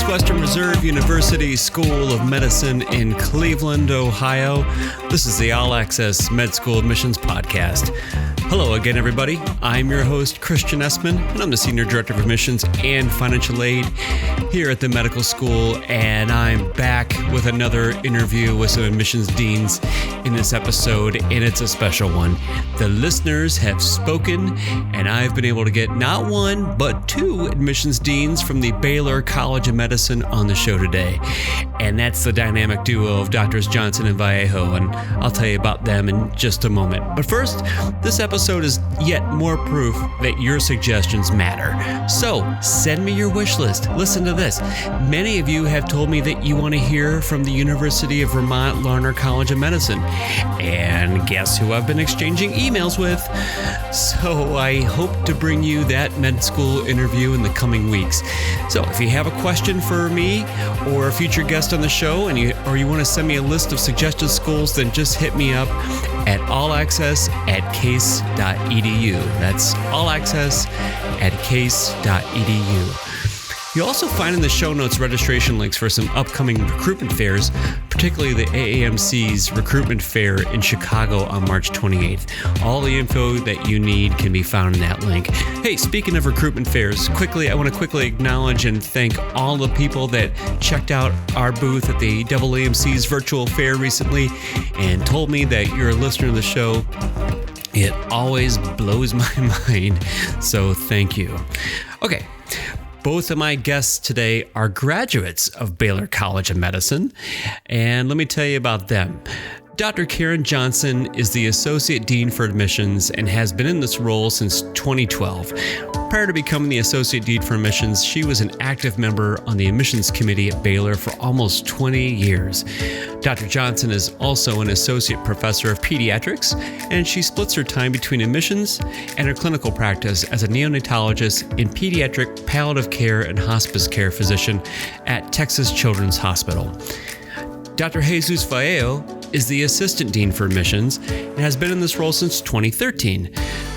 Western Reserve University School of Medicine in Cleveland, Ohio. This is the All Access Med School Admissions Podcast. Hello again, everybody. I'm your host, Christian Essman, and I'm the Senior Director of Admissions and Financial Aid here at the medical school, and I'm back with another interview with some admissions deans in this episode, and it's a special one. The listeners have spoken, and I've been able to get not one, but two admissions deans from the Baylor College of Medicine on the show today, and that's the dynamic duo of Drs. Johnson and Vallejo, and I'll tell you about them in just a moment. But first, this episode is yet more proof that your suggestions matter. So send me your wish list. Listen to this. Many of you have told me that you want to hear from the University of Vermont Larner College of Medicine. And guess who I've been exchanging emails with? So I hope to bring you that med school interview in the coming weeks. So if you have a question for me or a future guest on the show, and you want to send me a list of suggested schools, then just hit me up at allaccess@case.edu. That's allaccess@case.edu. You'll also find in the show notes registration links for some upcoming recruitment fairs, particularly the AAMC's Recruitment Fair in Chicago on March 28th. All the info that you need can be found in that link. Hey, speaking of recruitment fairs, I want to quickly acknowledge and thank all the people that checked out our booth at the AAMC's virtual fair recently and told me that you're a listener to the show. It always blows my mind, so thank you. Okay. Both of my guests today are graduates of Baylor College of Medicine, and let me tell you about them. Dr. Karen Johnson is the Associate Dean for Admissions and has been in this role since 2012. Prior to becoming the Associate Dean for Admissions, she was an active member on the Admissions Committee at Baylor for almost 20 years. Dr. Johnson is also an Associate Professor of Pediatrics, and she splits her time between admissions and her clinical practice as a neonatologist in pediatric palliative care and hospice care physician at Texas Children's Hospital. Dr. Jesus Vallejo is the Assistant Dean for Admissions and has been in this role since 2013.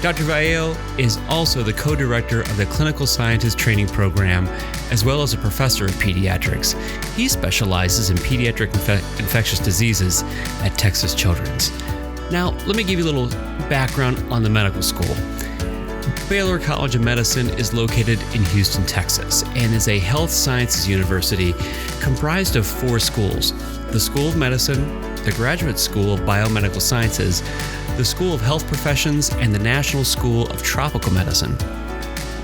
Dr. Vallejo is also the co-director of the Clinical Scientist Training Program, as well as a professor of pediatrics. He specializes in pediatric infectious diseases at Texas Children's. Now, let me give you a little background on the medical school. Baylor College of Medicine is located in Houston, Texas, and is a health sciences university comprised of 4 schools: the School of Medicine, the Graduate School of Biomedical Sciences, the School of Health Professions, and the National School of Tropical Medicine.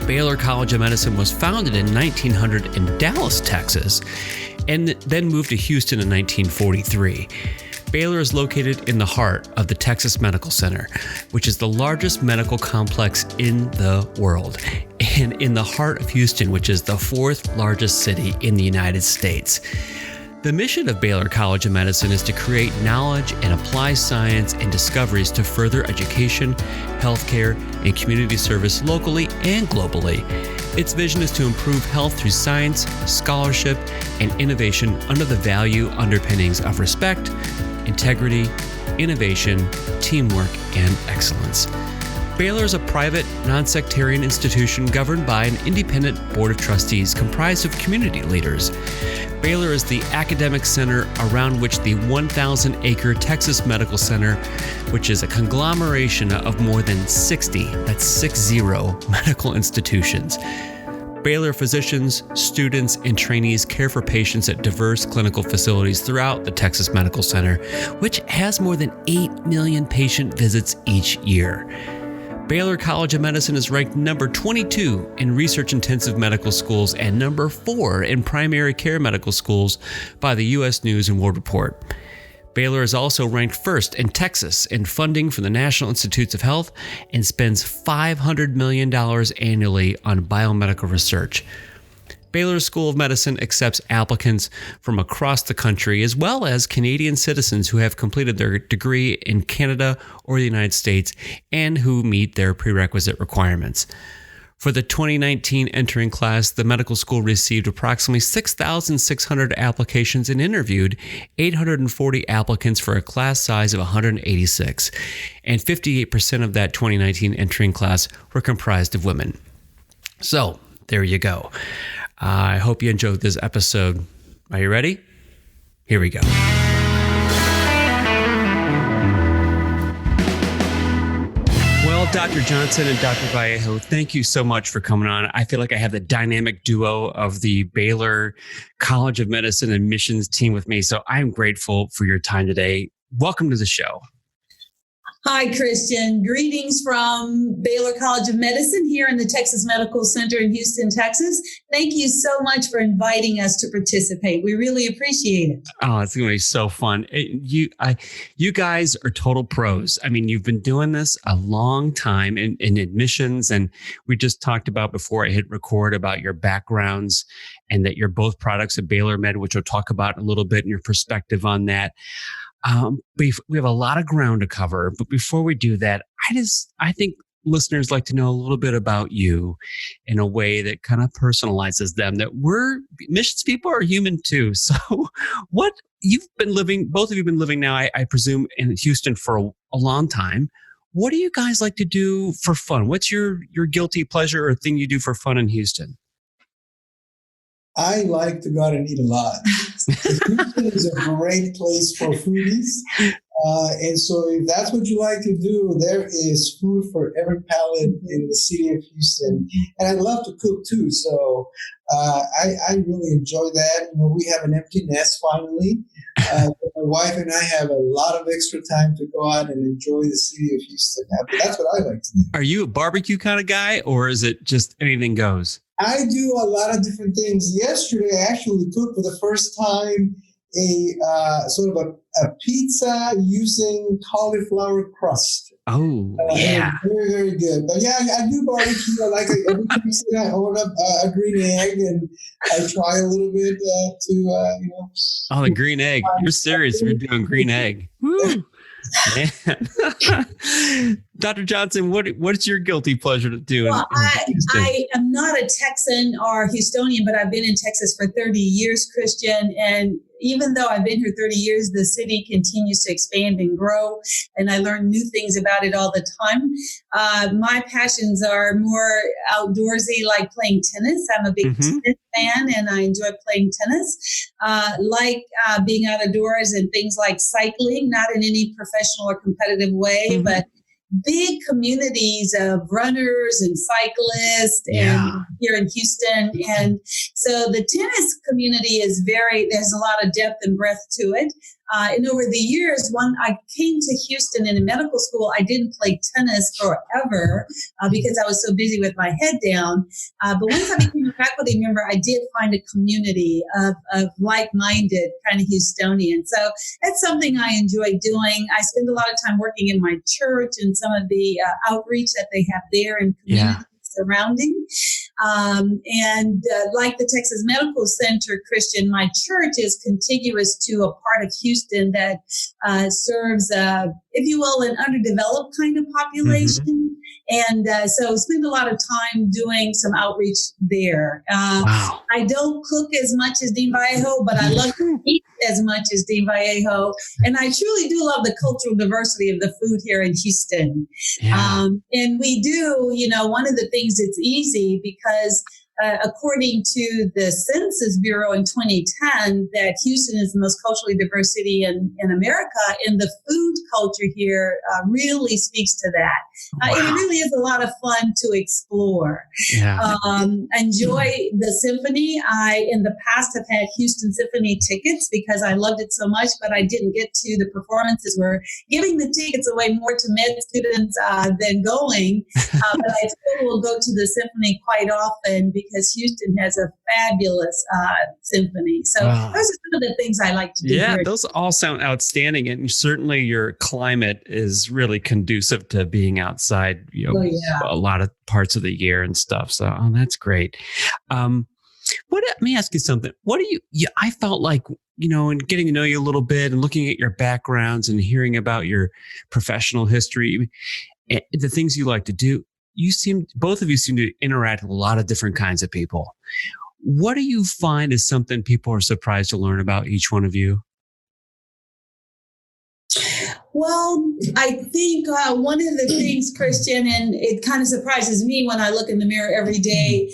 Baylor College of Medicine was founded in 1900 in Dallas, Texas, and then moved to Houston in 1943. Baylor is located in the heart of the Texas Medical Center, which is the largest medical complex in the world, and in the heart of Houston, which is the 4th largest city in the United States. The mission of Baylor College of Medicine is to create knowledge and apply science and discoveries to further education, healthcare, and community service locally and globally. Its vision is to improve health through science, scholarship, and innovation under the value underpinnings of respect, integrity, innovation, teamwork, and excellence. Baylor is a private, non-sectarian institution governed by an independent board of trustees comprised of community leaders. Baylor is the academic center around which the 1,000-acre Texas Medical Center, which is a conglomeration of more than 60 medical institutions. Baylor physicians, students, and trainees care for patients at diverse clinical facilities throughout the Texas Medical Center, which has more than 8 million patient visits each year. Baylor College of Medicine is ranked number 22 in research-intensive medical schools and number 4 in primary care medical schools by the U.S. News and World Report. Baylor is also ranked first in Texas in funding from the National Institutes of Health and spends $500 million annually on biomedical research. Baylor School of Medicine accepts applicants from across the country, as well as Canadian citizens who have completed their degree in Canada or the United States and who meet their prerequisite requirements. For the 2019 entering class, the medical school received approximately 6,600 applications and interviewed 840 applicants for a class size of 186, and 58% of that 2019 entering class were comprised of women. So, there you go. I hope you enjoyed this episode. Are you ready? Here we go. Well, Dr. Johnson and Dr. Vallejo, thank you so much for coming on. I feel like I have the dynamic duo of the Baylor College of Medicine admissions team with me, so I'm grateful for your time today. Welcome to the show. Hi, Christian. Greetings from Baylor College of Medicine here in the Texas Medical Center in Houston, Texas. Thank you so much for inviting us to participate. We really appreciate it. Oh, it's going to be so fun. You guys are total pros. I mean, you've been doing this a long time in admissions, and we just talked about before I hit record about your backgrounds and that you're both products of Baylor Med, which we'll talk about a little bit and your perspective on that. We have a lot of ground to cover, but before we do that, I think listeners like to know a little bit about you in a way that kind of personalizes them, that admissions people are human too. So both of you have been living now, I presume, in Houston for a long time. What do you guys like to do for fun? What's your guilty pleasure or thing you do for fun in Houston? I like to go out and eat a lot. Houston is a great place for foodies. And so if that's what you like to do, there is food for every palate in the city of Houston. And I love to cook too. So I really enjoy that. You know, we have an empty nest finally. My wife and I have a lot of extra time to go out and enjoy the city of Houston. That's what I like to do. Are you a barbecue kind of guy, or is it just anything goes? I do a lot of different things. Yesterday, I actually cooked for the first time a sort of a pizza using cauliflower crust. Oh, yeah. Very, very good. But yeah, I do barbecue. I like it. Every Tuesday I open up a green egg and I try a little bit Oh, the green egg. You're serious. You're doing green egg. Woo. Man. Dr. Johnson, what's your guilty pleasure to do? Well, I am not a Texan or Houstonian, but I've been in Texas for 30 years, Christian. And even though I've been here 30 years, the city continues to expand and grow. And I learn new things about it all the time. My passions are more outdoorsy, like playing tennis. I'm a big tennis fan and I enjoy playing tennis. Being outdoors and things like cycling, not in any professional or competitive way, but big communities of runners and cyclists and here in Houston. And so the tennis community there's a lot of depth and breadth to it. And over the years, when I came to Houston in a medical school, I didn't play tennis forever because I was so busy with my head down. But once I became a faculty member, I did find a community of like-minded kind of Houstonians. So that's something I enjoy doing. I spend a lot of time working in my church and some of the outreach that they have there in communities surrounding. Like the Texas Medical Center, Christian, my church is contiguous to a part of Houston that serves, if you will, an underdeveloped kind of population. And so spend a lot of time doing some outreach there. I don't cook as much as Dean Vallejo, but I love to eat as much as Dean Vallejo. And I truly do love the cultural diversity of the food here in Houston. And we do, one of the things that's easy because according to the Census Bureau in 2010, that Houston is the most culturally diverse city in America, and the food culture here really speaks to that. It really is a lot of fun to explore. Enjoy the symphony. I, in the past, have had Houston Symphony tickets because I loved it so much, but I didn't get to the performances. We're giving the tickets away more to med students than going, but I still will go to the symphony quite often because Houston has a fabulous symphony. So those are some of the things I like to do. Yeah, those all sound outstanding. And certainly your climate is really conducive to being outside, a lot of parts of the year and stuff. So that's great. Let me ask you something. What do I felt like, in getting to know you a little bit and looking at your backgrounds and hearing about your professional history, the things you like to do, both of you seem to interact with a lot of different kinds of people. What do you find is something people are surprised to learn about each one of you? Well, I think one of the things, Christian, and it kind of surprises me when I look in the mirror every day,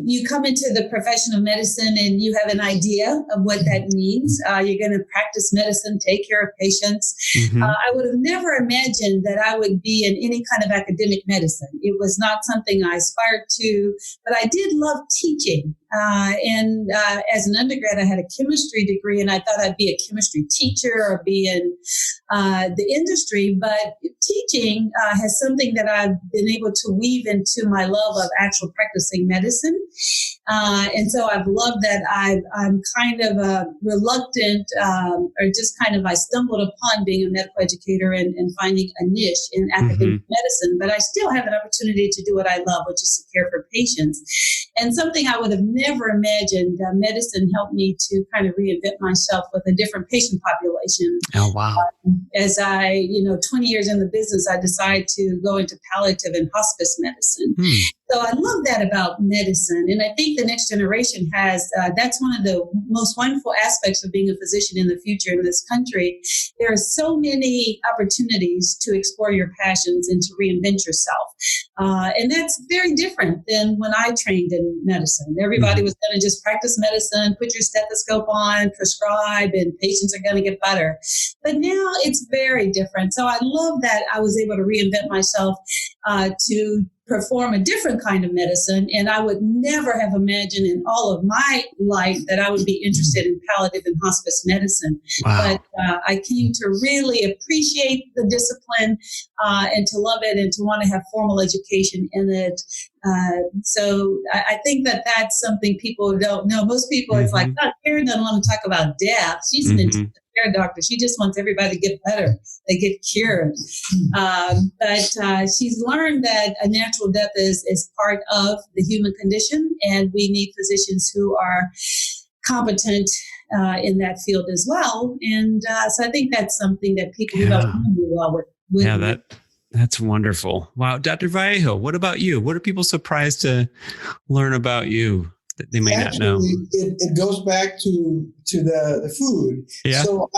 you come into the profession of medicine and you have an idea of what that means. You're going to practice medicine, take care of patients. Mm-hmm. I would have never imagined that I would be in any kind of academic medicine. It was not something I aspired to, but I did love teaching. And as an undergrad, I had a chemistry degree, and I thought I'd be a chemistry teacher or be in the industry. But teaching has something that I've been able to weave into my love of actual practicing medicine. And so I've loved that. I'm kind of reluctant, or just kind of I stumbled upon being a medical educator and finding a niche in academic medicine. But I still have an opportunity to do what I love, which is to care for patients. And something I would have never imagined, medicine helped me to kind of reinvent myself with a different patient population. Oh, wow. As 20 years in the business, I decided to go into palliative and hospice medicine. So I love that about medicine. And I think the next generation has, that's one of the most wonderful aspects of being a physician in the future in this country. There are so many opportunities to explore your passions and to reinvent yourself. And that's very different than when I trained in medicine. Everybody was going to just practice medicine, put your stethoscope on, prescribe, and patients are going to get better. But now it's very different. So I love that I was able to reinvent myself to perform a different kind of medicine. And I would never have imagined in all of my life that I would be interested in palliative and hospice medicine. Wow. But I came to really appreciate the discipline and to love it and to want to have formal education in it. So I think that that's something people don't know. Most people, it's like, oh, Karen doesn't want to talk about death. She's an intensive care doctor. She just wants everybody to get better. They get cured. But she's learned that a natural death is part of the human condition, and we need physicians who are competent in that field as well. And so I think that's something that people who don't know well would. That's wonderful. Wow. Dr. Vallejo, what about you? What are people surprised to learn about you that they may not know? It goes back to the food. Yeah. So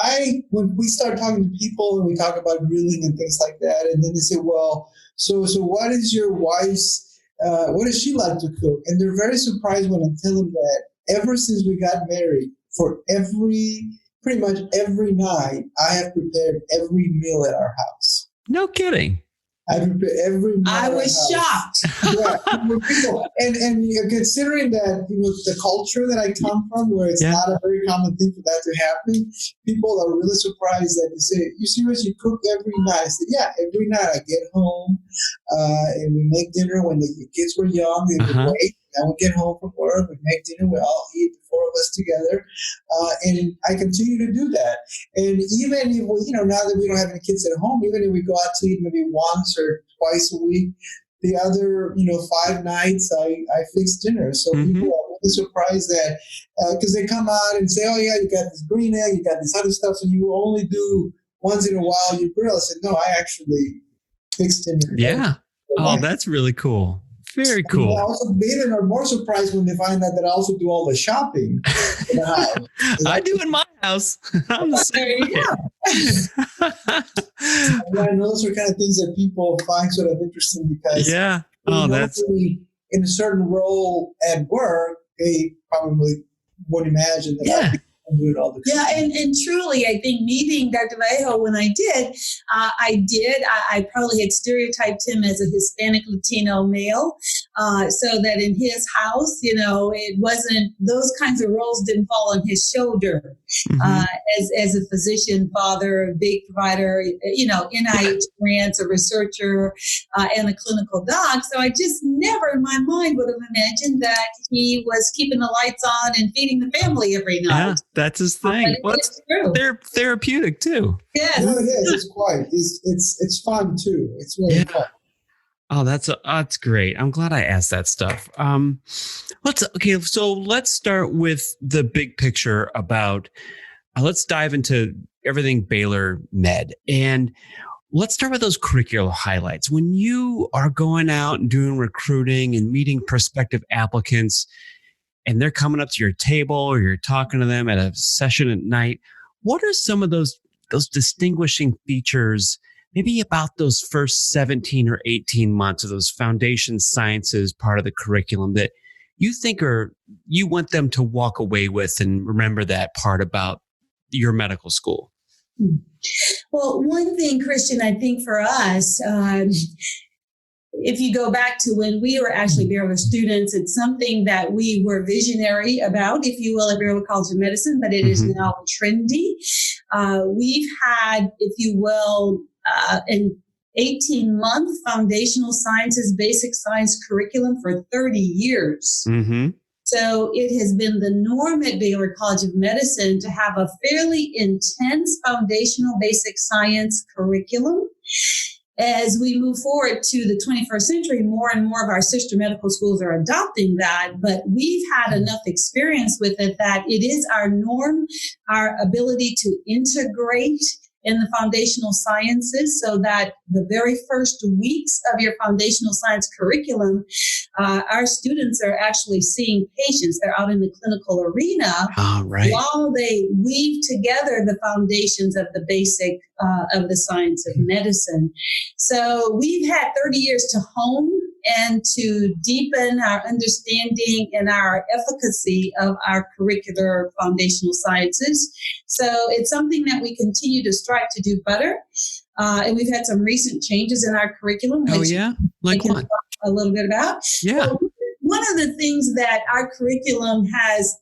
when we start talking to people and we talk about grilling and things like that, and then they say, well, so what is your wife's, what does she like to cook? And they're very surprised when I tell them that ever since we got married, for pretty much every night, I have prepared every meal at our house. No kidding. I prepare every meal. I was shocked. Yeah, and considering that the culture that I come from, where it's not a very common thing for that to happen, people are really surprised that they say, "You serious? You cook every night?" I said, "Yeah, every night. I get home and we make dinner. When the kids were young, they would wait. I would get home from work, we make dinner, we all eat, the four of us together, and I continue to do that. And even if we, now that we don't have any kids at home, even if we go out to eat maybe once or twice a week, the other 5 nights I fix dinner. So people are really surprised that because they come out and say, "Oh yeah, you got this green egg, you got this other stuff, so you only do once in a while you grill." I said, "No, I actually fix dinner." Yeah. Oh, that's really cool. Very cool. Also, they are more surprised when they find out that I also do all the shopping in the house. I do in my house. I'm the same. And those are kind of things that people find sort of interesting because that's in a certain role at work, they probably would imagine that I do it all the time. And truly, I think meeting Dr. Vallejo when I did, I probably had stereotyped him as a Hispanic Latino male, so that in his house, it wasn't, those kinds of roles didn't fall on his shoulder. As a physician, father, a big provider, NIH grants, a researcher, and a clinical doc. So I just never in my mind would have imagined that he was keeping the lights on and feeding the family every night. Yeah, that's his thing. They're therapeutic too. Yes. No, it is. It's quite. It's fun too. It's really fun. Oh, that's great. I'm glad I asked that stuff. So let's start with the big picture about. Let's dive into everything Baylor Med, and let's start with those curricular highlights. When you are going out and doing recruiting and meeting prospective applicants, and they're coming up to your table or you're talking to them at a session at night, what are some of those distinguishing features, maybe about those first 17 or 18 months of those foundation sciences part of the curriculum that you think you want them to walk away with and remember that part about your medical school? Well, one thing, Christian, I think for us, if you go back to when we were actually Baylor students, it's something that we were visionary about, if you will, at Baylor College of Medicine, but it is now trendy. We've had, if you will, an 18-month foundational sciences, basic science curriculum for 30 years. Mm-hmm. So it has been the norm at Baylor College of Medicine to have a fairly intense foundational basic science curriculum. As we move forward to the 21st century, more and more of our sister medical schools are adopting that, but we've had enough experience with it that it is our norm, our ability to integrate in the foundational sciences, so that the very first weeks of your foundational science curriculum, our students are actually seeing patients. They're out in the clinical arena while they weave together the foundations of the basic of the science of medicine. So we've had 30 years to hone and to deepen our understanding and our efficacy of our curricular foundational sciences. So it's something that we continue to strive to do better. And we've had some recent changes in our curriculum. Which like what? Talk a little bit about. Yeah. So one of the things that our curriculum has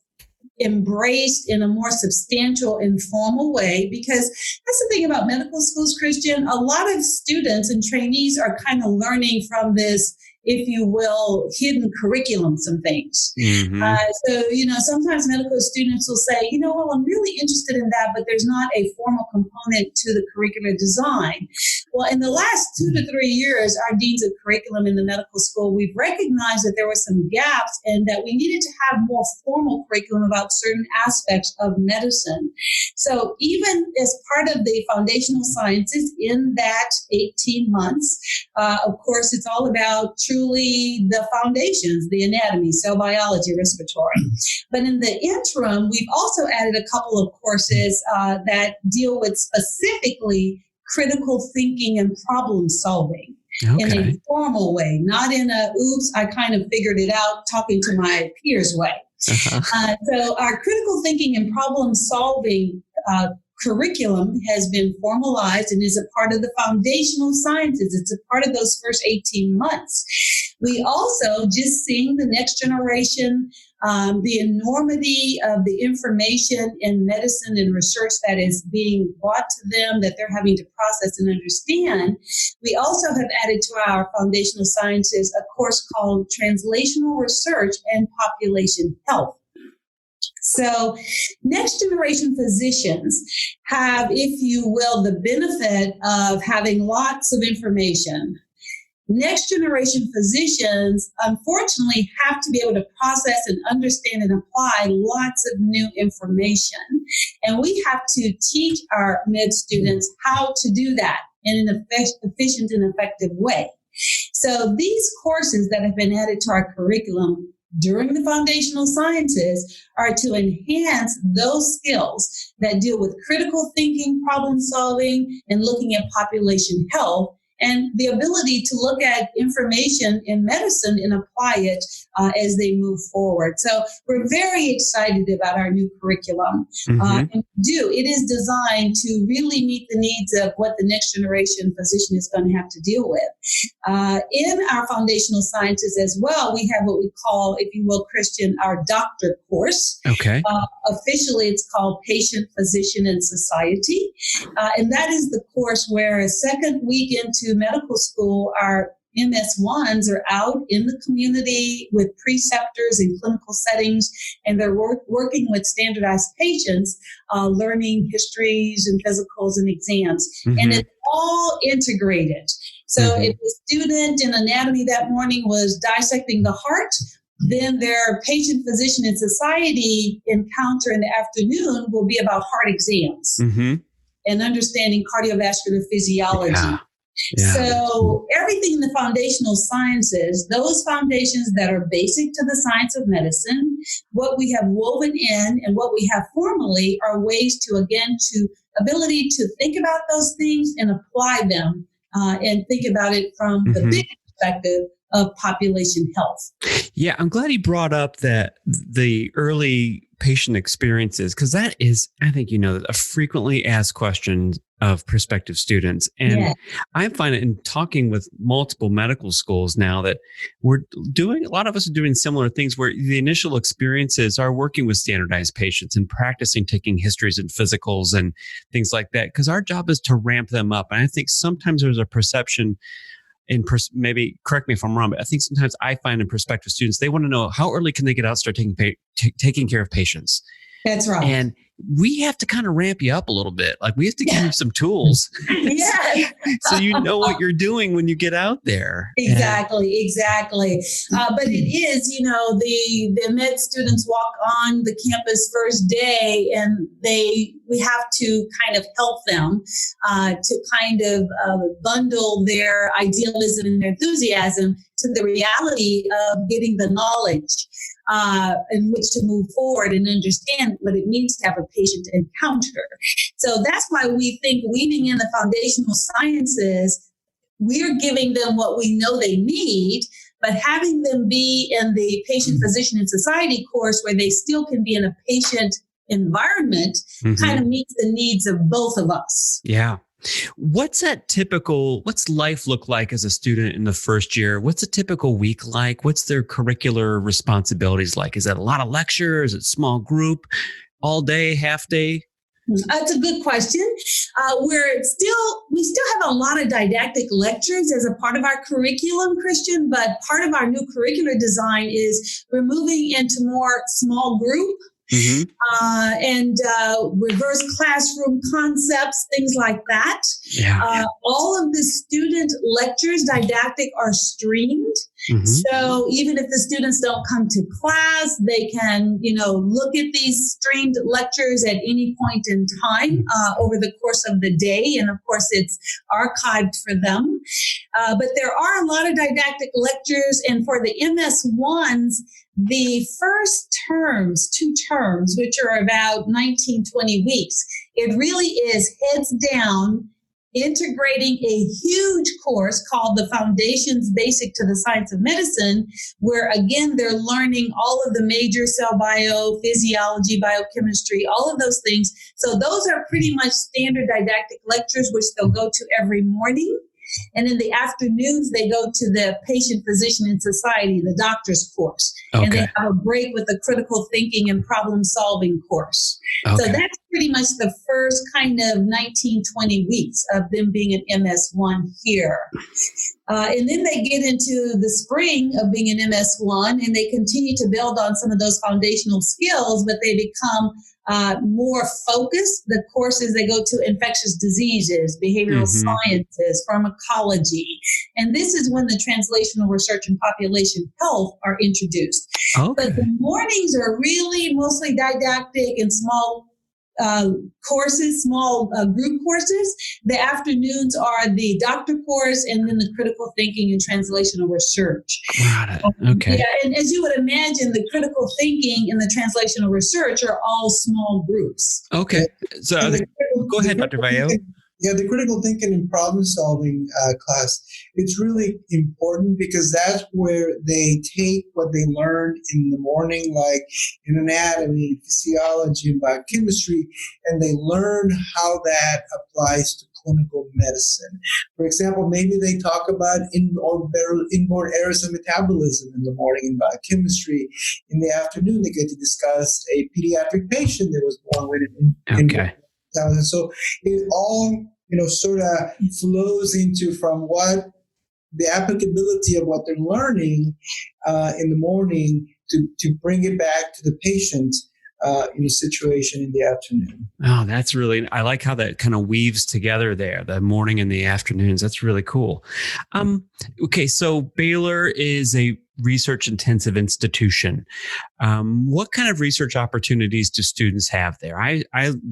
embraced in a more substantial and formal way, because that's the thing about medical schools, Christian. A lot of students and trainees are kind of learning from this, if you will, hidden curriculums and things. Mm-hmm. Sometimes medical students will say, I'm really interested in that, but there's not a formal component to the curricular design. Well, in the last 2 to 3 years, our deans of curriculum in the medical school, we've recognized that there were some gaps and that we needed to have more formal curriculum about certain aspects of medicine. So even as part of the foundational sciences in that 18 months, of course, it's all about truly the foundations, the anatomy, cell biology, respiratory. But in the interim, we've also added a couple of courses that deal with specifically critical thinking and problem solving in a formal way, not in a, oops, I kind of figured it out talking to my peers way. So our critical thinking and problem solving curriculum has been formalized and is a part of the foundational sciences. It's a part of those first 18 months. We also, just seeing the next generation, the enormity of the information in medicine and research that is being brought to them, that they're having to process and understand. We also have added to our foundational sciences a course called Translational Research and Population Health. So next generation physicians have, if you will, the benefit of having lots of information. Next generation physicians, unfortunately, have to be able to process and understand and apply lots of new information. And we have to teach our med students how to do that in an efficient and effective way. So these courses that have been added to our curriculum during the foundational sciences are to enhance those skills that deal with critical thinking, problem solving, and looking at population health, and the ability to look at information in medicine and apply it as they move forward. So we're very excited about our new curriculum. And it is designed to really meet the needs of what the next generation physician is going to have to deal with. In our foundational sciences as well, we have what we call, if you will, Christian, our doctor course. Okay. Officially, it's called Patient, Physician, and Society. And that is the course where a second week into medical school, our MS1s are out in the community with preceptors in clinical settings, and they're working with standardized patients, learning histories and physicals and exams. And it's all integrated. So if the student in anatomy that morning was dissecting the heart, then their patient, physician, and society encounter in the afternoon will be about heart exams and understanding cardiovascular physiology. Yeah. So everything in the foundational sciences, those foundations that are basic to the science of medicine, what we have woven in and what we have formally are ways to, again, to ability to think about those things and apply them and think about it from the big perspective of population health. Yeah, I'm glad he brought up that the early patient experiences, because that is, I think, a frequently asked question of prospective students. And I find it in talking with multiple medical schools now that a lot of us are doing similar things where the initial experiences are working with standardized patients and practicing taking histories and physicals and things like that, because our job is to ramp them up. And I think sometimes there's a perception maybe correct me if I'm wrong, but I think sometimes I find in prospective students, they want to know how early can they get out and start taking care of patients. That's right. And we have to kind of ramp you up a little bit. Like we have to give you some tools. So you know what you're doing when you get out there. Exactly. But it is, the med students walk on the campus first day and we have to kind of help them to kind of bundle their idealism and their enthusiasm to the reality of getting the knowledge in which to move forward and understand what it means to have a patient encounter. So that's why we think weaving in the foundational sciences, we're giving them what we know they need, but having them be in the patient, physician, and society course where they still can be in a patient environment kind of meets the needs of both of us. Yeah. What's life look like as a student in the first year? What's a typical week like? What's their curricular responsibilities like? Is that a lot of lectures? Is it small group, all day, half day? That's a good question. We still have a lot of didactic lectures as a part of our curriculum, Christian, but part of our new curricular design is we're moving into more small group and reverse classroom concepts, things like that. All of the student lectures, didactic, are streamed. So even if the students don't come to class, they can, look at these streamed lectures at any point in time over the course of the day. And of course, it's archived for them. But there are a lot of didactic lectures. And for the MS1s, the first two terms, which are about 19, 20 weeks, it really is heads down, integrating a huge course called the Foundations Basic to the Science of Medicine, where again, they're learning all of the major cell bio, physiology, biochemistry, all of those things. So those are pretty much standard didactic lectures, which they'll go to every morning. And in the afternoons, they go to the patient, physician, and society, the doctor's course. And they have a break with a critical thinking and problem solving course. So that's pretty much the first kind of 19, 20 weeks of them being an MS1 here. And then they get into the spring of being an MS1 and they continue to build on some of those foundational skills, but they become more focused. The courses, they go to infectious diseases, behavioral sciences, pharmacology. And this is when the translational research and population health are introduced. But the mornings are really mostly didactic and small courses, small group courses. The afternoons are the doctor course and then the critical thinking and translational research. Got it. Yeah, and as you would imagine, the critical thinking and the translational research are all small groups. Okay. So go ahead, Dr. Vallejo. Yeah, the critical thinking and problem solving class, it's really important because that's where they take what they learned in the morning, like in anatomy, physiology, and biochemistry, and they learn how that applies to clinical medicine. For example, maybe they talk about inborn errors of metabolism in the morning in biochemistry. In the afternoon, they get to discuss a pediatric patient that was born with it. And so it all, sort of flows into from what the applicability of what they're learning in the morning to bring it back to the patient situation in the afternoon. Oh, that's really, I like how that kind of weaves together there, the morning and the afternoons. That's really cool. Okay, so Baylor is a research intensive institution. What kind of research opportunities do students have there? I,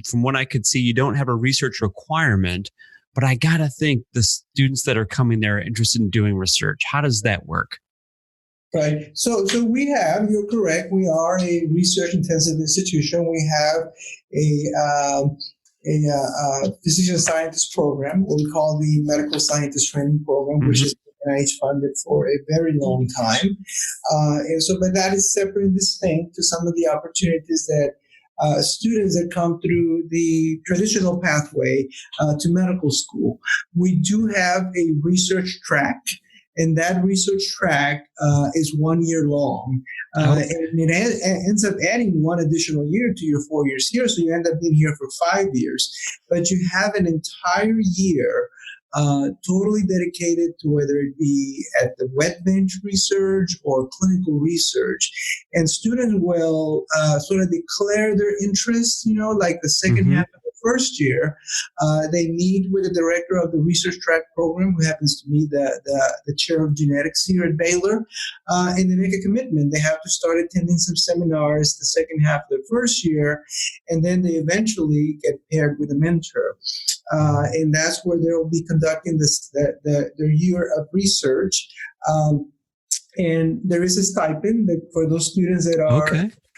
from what I could see, you don't have a research requirement, but I got to think the students that are coming there are interested in doing research. How does that work? Right. So you're correct. We are a research intensive institution. We have a physician scientist program, what we call the medical scientist training program, which is NIH funded for a very long time. But that is separate and distinct to some of the opportunities that students that come through the traditional pathway to medical school. We do have a research track. And that research track is 1 year long. And it ends up adding one additional year to your 4 years here. So you end up being here for 5 years. But you have an entire year totally dedicated to whether it be at the wet bench research or clinical research. And students will sort of declare their interest, like the second half of the first year. They meet with the director of the research track program, who happens to be the chair of genetics here at Baylor, and they make a commitment. They have to start attending some seminars the second half of the first year, and then they eventually get paired with a mentor. And that's where they'll be conducting their year of research. And there is a stipend that for those students that are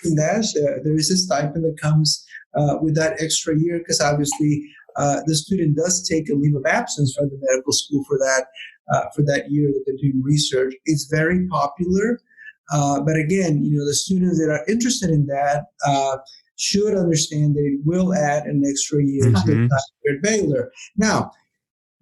in that. There is a stipend that comes with that extra year, because obviously the student does take a leave of absence from the medical school for that year that they're doing research. It's very popular. But again, the students that are interested in that should understand that it will add an extra year to the time here at Baylor. Now,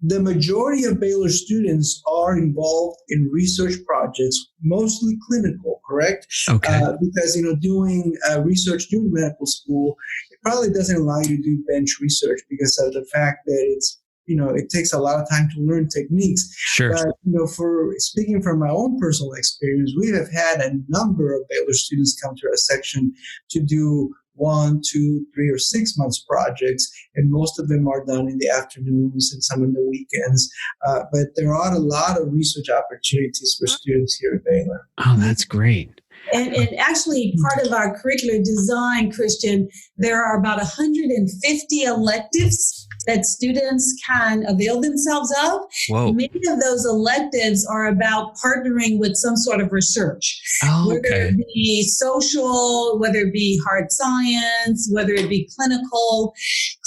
the majority of Baylor students are involved in research projects, mostly clinical, correct? Okay. Because, doing research during medical school, it probably doesn't allow you to do bench research because of the fact that it's, it takes a lot of time to learn techniques. Sure. But, for speaking from my own personal experience, we have had a number of Baylor students come to our section to do 1, 2, 3, or 6 months projects, and most of them are done in the afternoons and some in the weekends. But there are a lot of research opportunities for students here at Baylor. Oh, that's great. And actually, part of our curricular design, Christian, there are about 150 electives that students can avail themselves of. Whoa. Many of those electives are about partnering with some sort of research, whether it be social, whether it be hard science, whether it be clinical.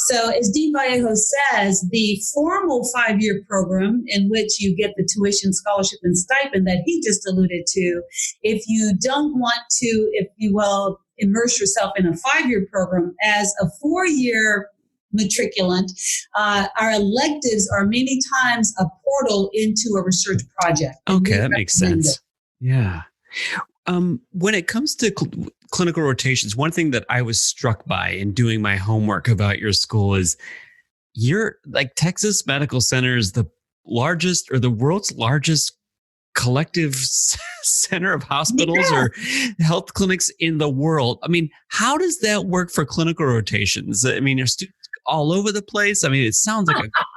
So as Dean Vallejo says, the formal 5-year program in which you get the tuition, scholarship, and stipend that he just alluded to, if you don't want to, if you will, immerse yourself in a 5-year program as a 4-year matriculant, our electives are many times a portal into a research project. Okay, that makes sense. Yeah. When it comes to clinical rotations, one thing that I was struck by in doing my homework about your school is Texas Medical Center is the largest or the world's largest collective center of hospitals or health clinics in the world. I mean, how does that work for clinical rotations? I mean, are students all over the place? I mean, it sounds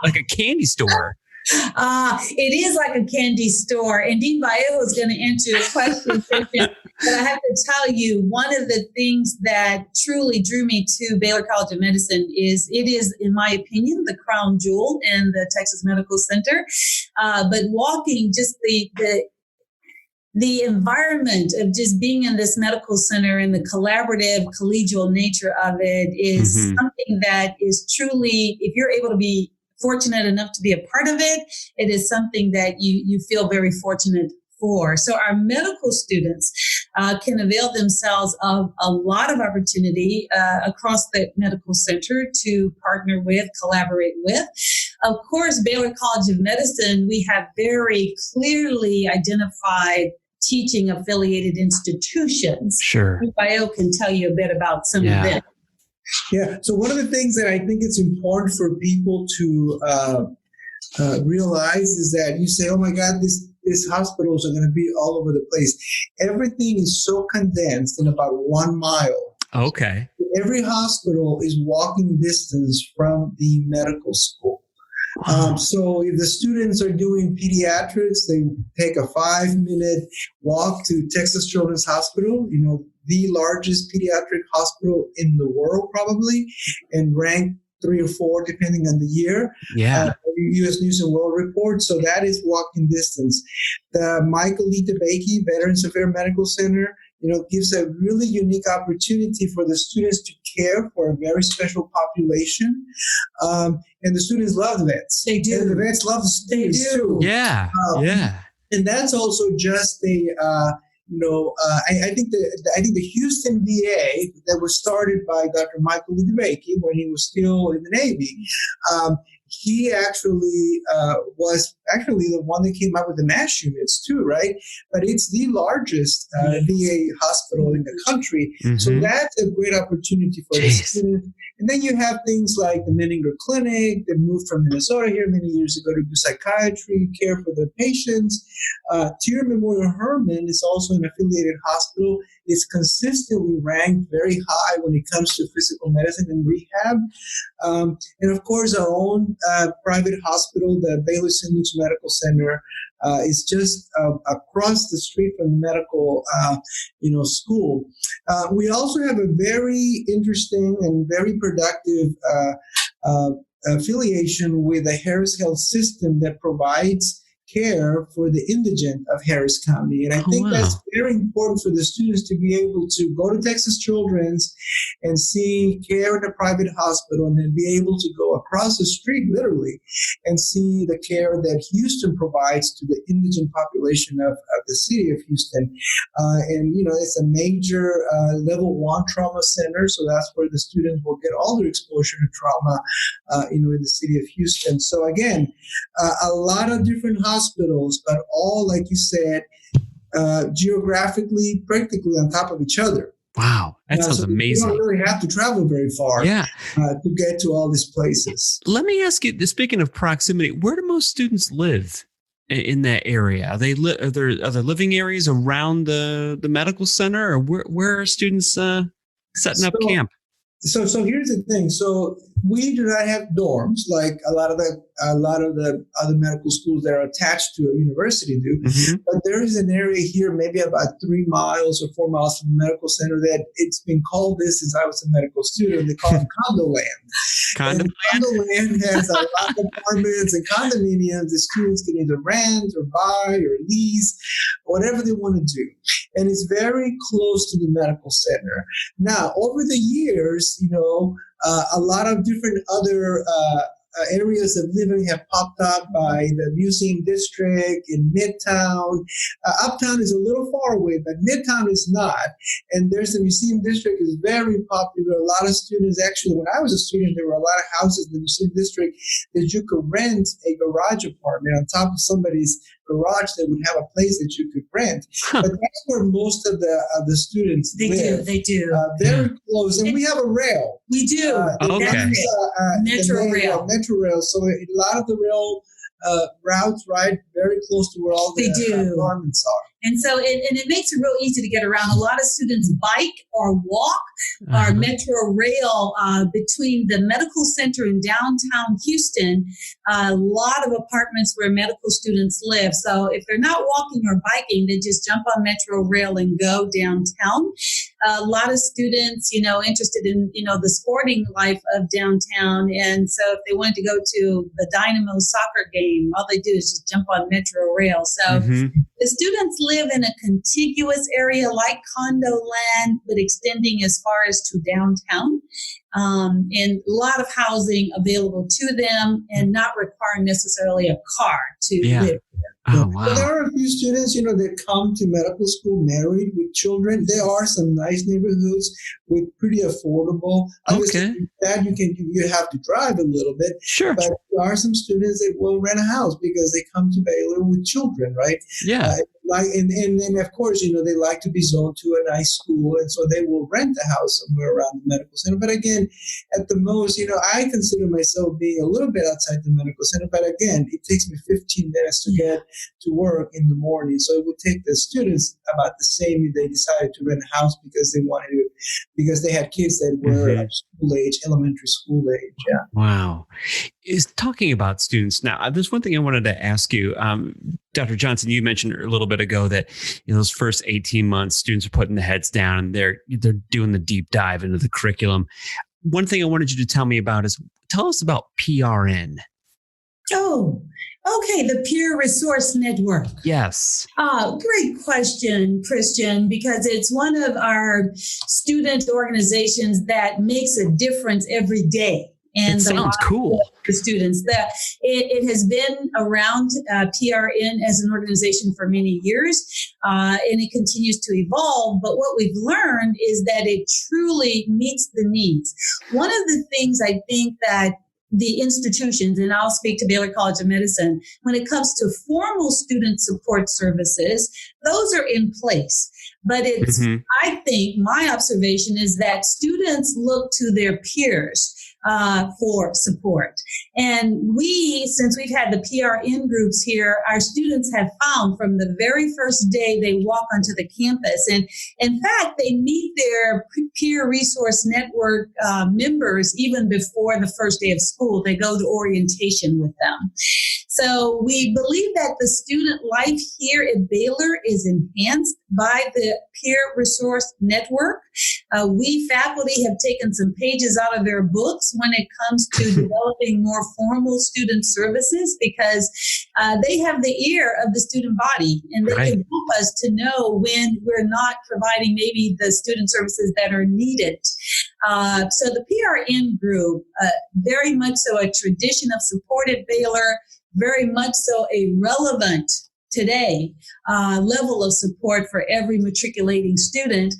like a candy store. It is like a candy store. And Dean Vallejo is going to answer your question, but I have to tell you, one of the things that truly drew me to Baylor College of Medicine is it is, in my opinion, the crown jewel in the Texas Medical Center. But walking just the environment of just being in this medical center and the collaborative, collegial nature of it is something that is truly, if you're able to be fortunate enough to be a part of it, it is something that you feel very fortunate for. So our medical students can avail themselves of a lot of opportunity across the medical center to partner with, collaborate with. Of course, Baylor College of Medicine, we have very clearly identified teaching affiliated institutions. Sure. Bio can tell you a bit about some of them. Yeah. So one of the things that I think it's important for people to realize is that you say, oh my God, these hospitals are going to be all over the place. Everything is so condensed in about 1 mile. Okay. Every hospital is walking distance from the medical school. So if the students are doing pediatrics, they take a 5-minute walk to Texas Children's Hospital, the largest pediatric hospital in the world probably, and ranked 3 or 4 depending on the year. Yeah. U.S. News and World Report. So that is walking distance. The Michael Lee DeBakey Veterans Affairs Medical Center, gives a really unique opportunity for the students to care for a very special population. And the students love the vets. They do. And the vets love the students too. Yeah. And that's also just I think the Houston VA that was started by Dr. Michael Lee DeBakey when he was still in the Navy. He actually was the one that came up with the MASH units too, right? But it's the largest VA hospital in the country. Mm-hmm. So that's a great opportunity for the students. And then you have things like the Menninger Clinic that moved from Minnesota here many years ago to do psychiatry, care for the patients. Tier Memorial Hermann is also an affiliated hospital. It's consistently ranked very high when it comes to physical medicine and rehab. And of course, our own private hospital, the Baylor Medical Center, is just across the street from the medical, school. We also have a very interesting and very productive affiliation with the Harris Health System that provides care for the indigent of Harris County. And I think that's very important for the students to be able to go to Texas Children's and see care in a private hospital and then be able to go across the street, literally, and see the care that Houston provides to the indigent population of the city of Houston. And it's a major level 1 trauma center, so that's where the students will get all their exposure to trauma, in the city of Houston. So again, a lot of different hospitals, but all, like you said, geographically, practically on top of each other. Wow, that sounds amazing. You don't really have to travel very far to get to all these places. Let me ask you, speaking of proximity, where do most students live in that area? Are there living areas around the medical center, or where are students setting up camp? So here's the thing. So we do not have dorms like a lot of the other medical schools that are attached to a university do. Mm-hmm. But there is an area here, maybe about 3 miles or 4 miles from the medical center, that it's been called this since I was a medical student. They call it condo land. Condo land has a lot of apartments and condominiums that students can either rent or buy or lease, whatever they want to do. And it's very close to the medical center. Now, over the years, a lot of different other areas of living have popped up by the Museum District in Midtown. Uptown is a little far away, but Midtown is not. And there's the Museum District is very popular. A lot of students, actually, when I was a student, there were a lot of houses in the Museum District that you could rent a garage apartment on top of somebody's garage that would have a place that you could rent. But that's where most of the students live. They do. Very close. And we have a rail. We do. Metro Rail. Metro Rail. So a lot of the rail routes ride very close to where all the apartments are. And so it makes it real easy to get around. A lot of students bike or walk or Metro Rail between the medical center in downtown Houston. A lot of apartments where medical students live. So if they're not walking or biking, they just jump on Metro Rail and go downtown. A lot of students, interested in, the sporting life of downtown. And so if they wanted to go to the Dynamo soccer game, all they do is just jump on Metro Rail. So the students live in a contiguous area like condo land, but extending as far as to downtown. And a lot of housing available to them and not requiring necessarily a car to live there. Oh, wow. But there are a few students, that come to medical school married with children. There are some nice neighborhoods with pretty affordable. Obviously, that you have to drive a little bit. Sure. But there are some students that will rent a house because they come to Baylor with children, right? Yeah. like, and of course, they like to be zoned to a nice school, and so they will rent a house somewhere around the medical center. But again, at the most, I consider myself being a little bit outside the medical center. But again, it takes me 15 minutes to get to work in the morning, so it would take the students about the same if they decided to rent a house because they had kids that were of school age, elementary school age. Yeah. Wow. Is talking about students now. There's one thing I wanted to ask you, Dr. Johnson. You mentioned a little bit ago that those first 18 months, students are putting the heads down and they're doing the deep dive into the curriculum. One thing I wanted you to tell me about is tell us about PRN. Oh, okay. The Peer Resource Network. Yes. Great question, Christian, because it's one of our student organizations that makes a difference every day. And it sounds cool. The students that it has been around PRN as an organization for many years, and it continues to evolve. But what we've learned is that it truly meets the needs. One of the things I think that the institutions, and I'll speak to Baylor College of Medicine, when it comes to formal student support services, those are in place. But I think my observation is that students look to their peers for support. And since we've had the PRN groups here, our students have found from the very first day they walk onto the campus, and in fact, they meet their peer resource network members even before the first day of school. They go to orientation with them. So we believe that the student life here at Baylor is enhanced by the Peer Resource Network. We faculty have taken some pages out of their books when it comes to developing more formal student services because they have the ear of the student body, and they can help us to know when we're not providing maybe the student services that are needed. So the PRN group, very much so a tradition of support at Baylor, very much so a relevant today level of support for every matriculating student.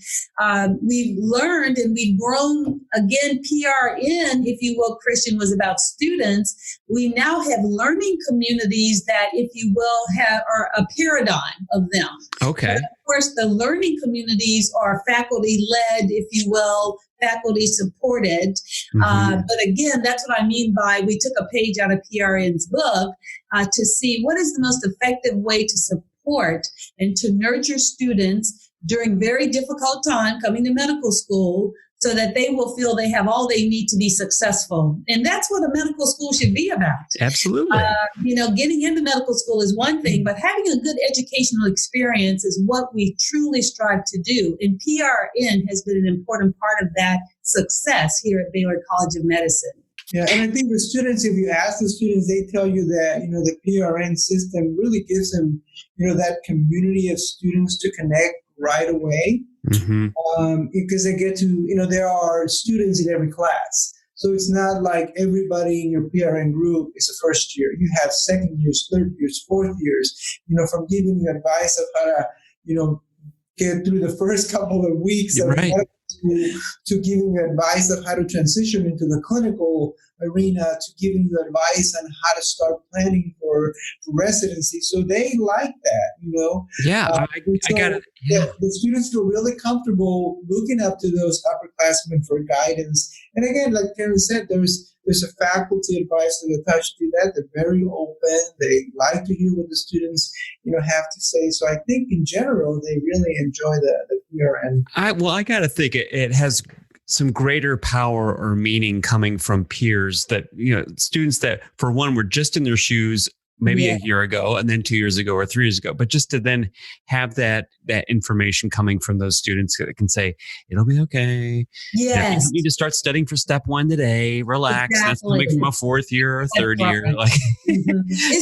We've learned and we've grown, again, PRN, if you will, Christian, was about students. We now have learning communities that, if you will, are a paradigm of them. Okay. But of course, the learning communities are faculty-led, if you will, faculty supported. But again, that's what I mean by we took a page out of PRN's book to see what is the most effective way to support and to nurture students during very difficult time coming to medical school so that they will feel they have all they need to be successful. And that's what a medical school should be about. Absolutely. Getting into medical school is one thing, but having a good educational experience is what we truly strive to do. And PRN has been an important part of that success here at Baylor College of Medicine. Yeah, and I think the students, if you ask the students, they tell you that, the PRN system really gives them, that community of students to connect right away. Because they get to, there are students in every class. So it's not like everybody in your PRN group is a first year. You have second years, third years, fourth years, from giving you advice of how to, get through the first couple of weeks of to giving you advice of how to transition into the clinical arena, to giving you advice on how to start planning for residency. So they like that, Yeah, I got it. Yeah. The students feel really comfortable looking up to those upperclassmen for guidance. And again, like Karen said, there's a faculty advisor that attached to that. They're very open. They like to hear what the students, have to say. So I think in general, they really enjoy the PRN. I got to think it has some greater power or meaning coming from peers that, students that, for one, were just in their shoes maybe a year ago, and then 2 years ago or 3 years ago, but just to then have that information coming from those students that can say, it'll be okay. Yes. You need to start studying for step 1 today. Relax. Exactly. That's coming from a 4th year or 3rd year.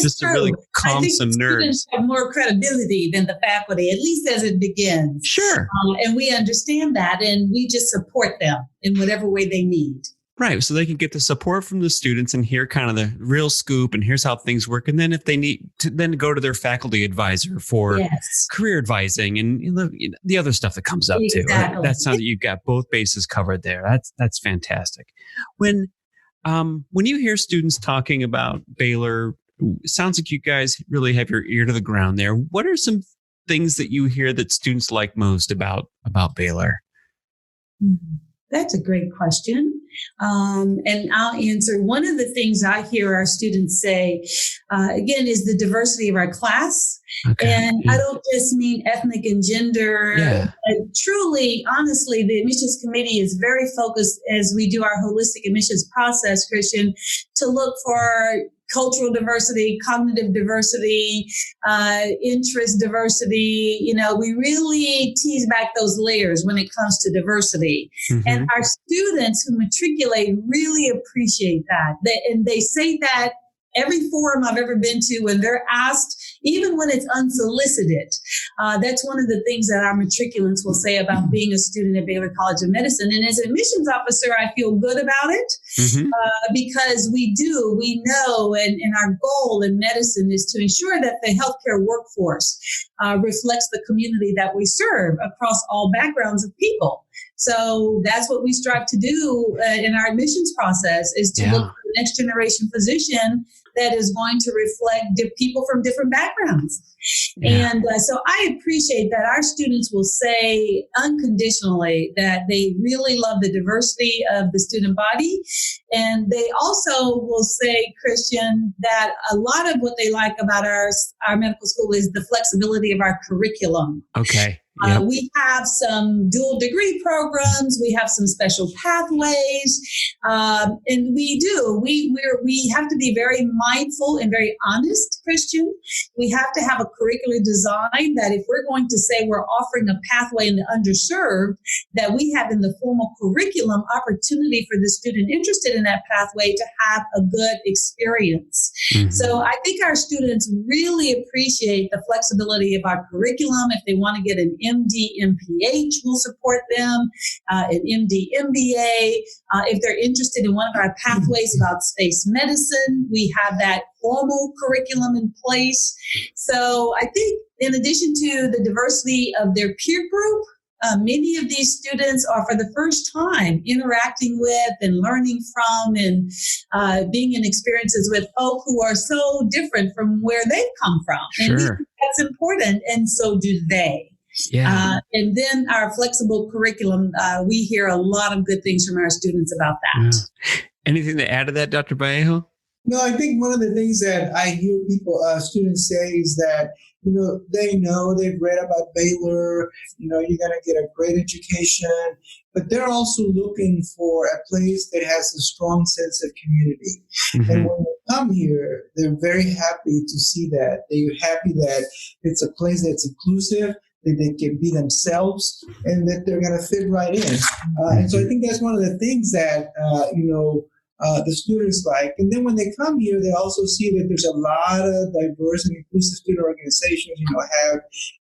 Just true. to really calm some nerves. Students have more credibility than the faculty, at least as it begins. Sure. And we understand that, and we just support them in whatever way they need. Right. So they can get the support from the students and hear kind of the real scoop, and here's how things work. And then if they need to then go to their faculty advisor for career advising and the other stuff that comes up too. Right? That sounds like you've got both bases covered there. That's fantastic. When you hear students talking about Baylor, it sounds like you guys really have your ear to the ground there. What are some things that you hear that students like most about Baylor? That's a great question. And I'll answer. One of the things I hear our students say, again, is the diversity of our class. Okay. And I don't just mean ethnic and gender. Yeah. Truly, honestly, the admissions committee is very focused as we do our holistic admissions process, Christian, to look for cultural diversity, cognitive diversity, interest diversity. We really tease back those layers when it comes to diversity. Mm-hmm. And our students who matriculate really appreciate that. And they say that every forum I've ever been to, when they're asked, even when it's unsolicited, that's one of the things that our matriculants will say about being a student at Baylor College of Medicine. And as an admissions officer, I feel good about it because we know, and our goal in medicine is to ensure that the healthcare workforce reflects the community that we serve across all backgrounds of people. So that's what we strive to do in our admissions process, is to look for the next generation physician that is going to reflect people from different backgrounds. Yeah. And so I appreciate that our students will say unconditionally that they really love the diversity of the student body. And they also will say, Christian, that a lot of what they like about our medical school is the flexibility of our curriculum. Okay. Yep. We have some dual degree programs. We have some special pathways, and we have to be very mindful and very honest, Christian. We have to have a curricular design that if we're going to say we're offering a pathway in the underserved, that we have in the formal curriculum opportunity for the student interested in that pathway to have a good experience. Mm-hmm. So I think our students really appreciate the flexibility of our curriculum. If they want to get an MD, MPH, we'll support them, an MD, MBA. If they're interested in one of our pathways about space medicine, we have that formal curriculum in place. So I think in addition to the diversity of their peer group, many of these students are for the first time interacting with and learning from and being in experiences with folk who are so different from where they've come from. Sure. And that's important, and so do they. Yeah. And then our flexible curriculum, we hear a lot of good things from our students about that. Yeah. Anything to add to that, Dr. Vallejo? No, I think one of the things that I hear students say is that, they've read about Baylor, you're going to get a great education, but they're also looking for a place that has a strong sense of community. Mm-hmm. And when they come here, they're very happy to see that. They're happy that it's a place that's inclusive, that they can be themselves, and that they're going to fit right in. And so I think that's one of the things that, the students like. And then when they come here, they also see that there's a lot of diverse and inclusive student organizations.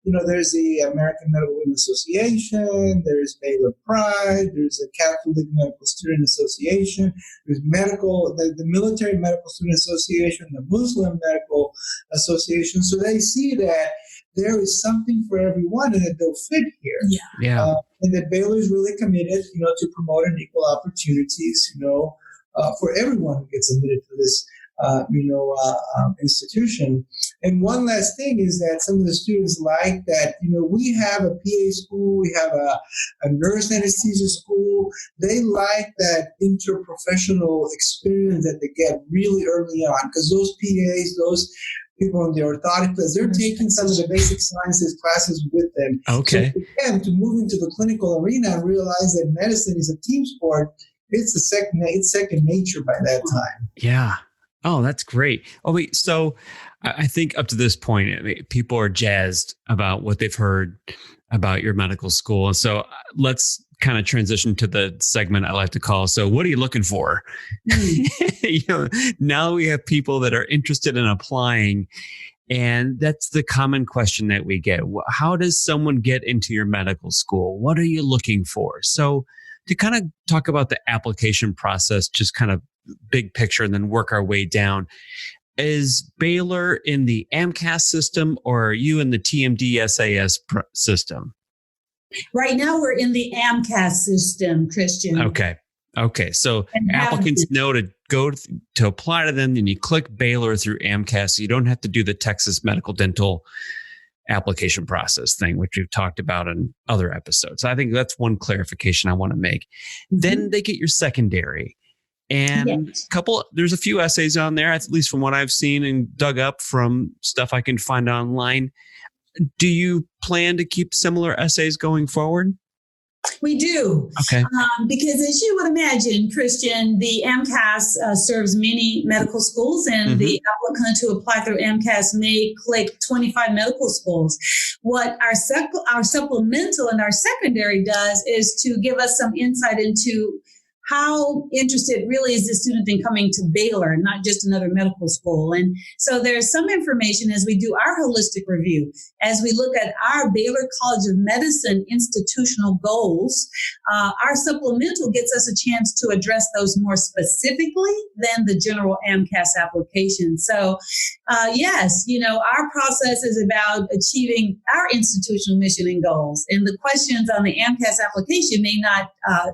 There's the American Medical Women Association, there's Baylor Pride, there's the Catholic Medical Student Association, there's the Military Medical Student Association, the Muslim Medical Association. So they see that there is something for everyone and that they'll fit here. Yeah. And that Baylor is really committed, to promoting equal opportunities, for everyone who gets admitted to this, institution. And one last thing is that some of the students like that, we have a PA school, we have a nurse anesthesia school. They like that interprofessional experience that they get really early on, because those PAs, those people in the orthotic class, they're taking some of the basic sciences classes with them. Okay. So for them to move into the clinical arena and realize that medicine is a team sport, it's second nature by that time. Yeah. Oh, that's great. Oh, wait. So I think up to this point, people are jazzed about what they've heard about your medical school. And so let's kind of transition to the segment I like to call, so what are you looking for? Now we have people that are interested in applying. And that's the common question that we get. How does someone get into your medical school? What are you looking for? So to kind of talk about the application process, just kind of big picture, and then work our way down. Is Baylor in the AMCAS system, or are you in the TMD SAS system? Right now, we're in the AMCAS system, Christian. Okay. So applicants know to go to apply to them, and you click Baylor through AMCAS. So you don't have to do the Texas Medical Dental application process thing, which we've talked about in other episodes. I think that's one clarification I want to make. Then they get your secondary. And there's a few essays on there, at least from what I've seen and dug up from stuff I can find online. Do you plan to keep similar essays going forward? We do. Okay. Because as you would imagine, Christian, the AMCAS serves many medical schools, and the applicant who apply through AMCAS may click 25 medical schools. What our supplemental and our secondary does is to give us some insight into how interested really is the student in coming to Baylor, not just another medical school. And so there's some information as we do our holistic review, as we look at our Baylor College of Medicine institutional goals, our supplemental gets us a chance to address those more specifically than the general AMCAS application. So yes, our process is about achieving our institutional mission and goals. And the questions on the AMCAS application may not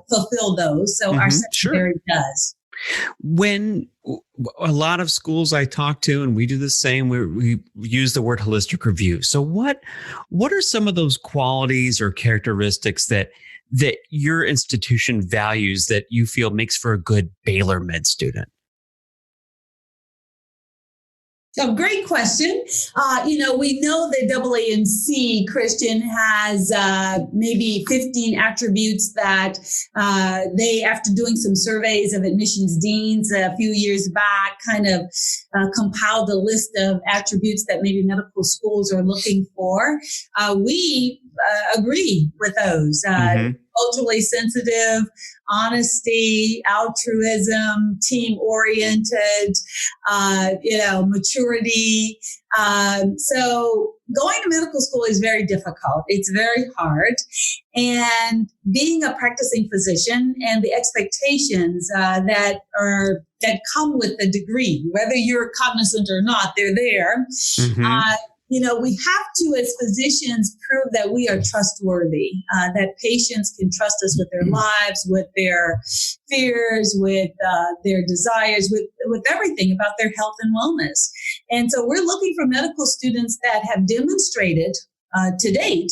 fulfill those. So our secondary does. When a lot of schools I talk to, and we do the same, we use the word holistic review. So what are some of those qualities or characteristics that your institution values that you feel makes for a good Baylor med student? Oh, great question. We know that AAMC, Christian, has maybe 15 attributes that they, after doing some surveys of admissions deans a few years back, kind of compiled a list of attributes that maybe medical schools are looking for. We agree with those. Culturally sensitive, honesty, altruism, team-oriented, maturity. So going to medical school is very difficult. It's very hard. And being a practicing physician and the expectations that come with the degree, whether you're cognizant or not, they're there. We have to, as physicians, prove that we are trustworthy, that patients can trust us with their lives, with their fears, with their desires, with everything about their health and wellness. And so we're looking for medical students that have demonstrated to date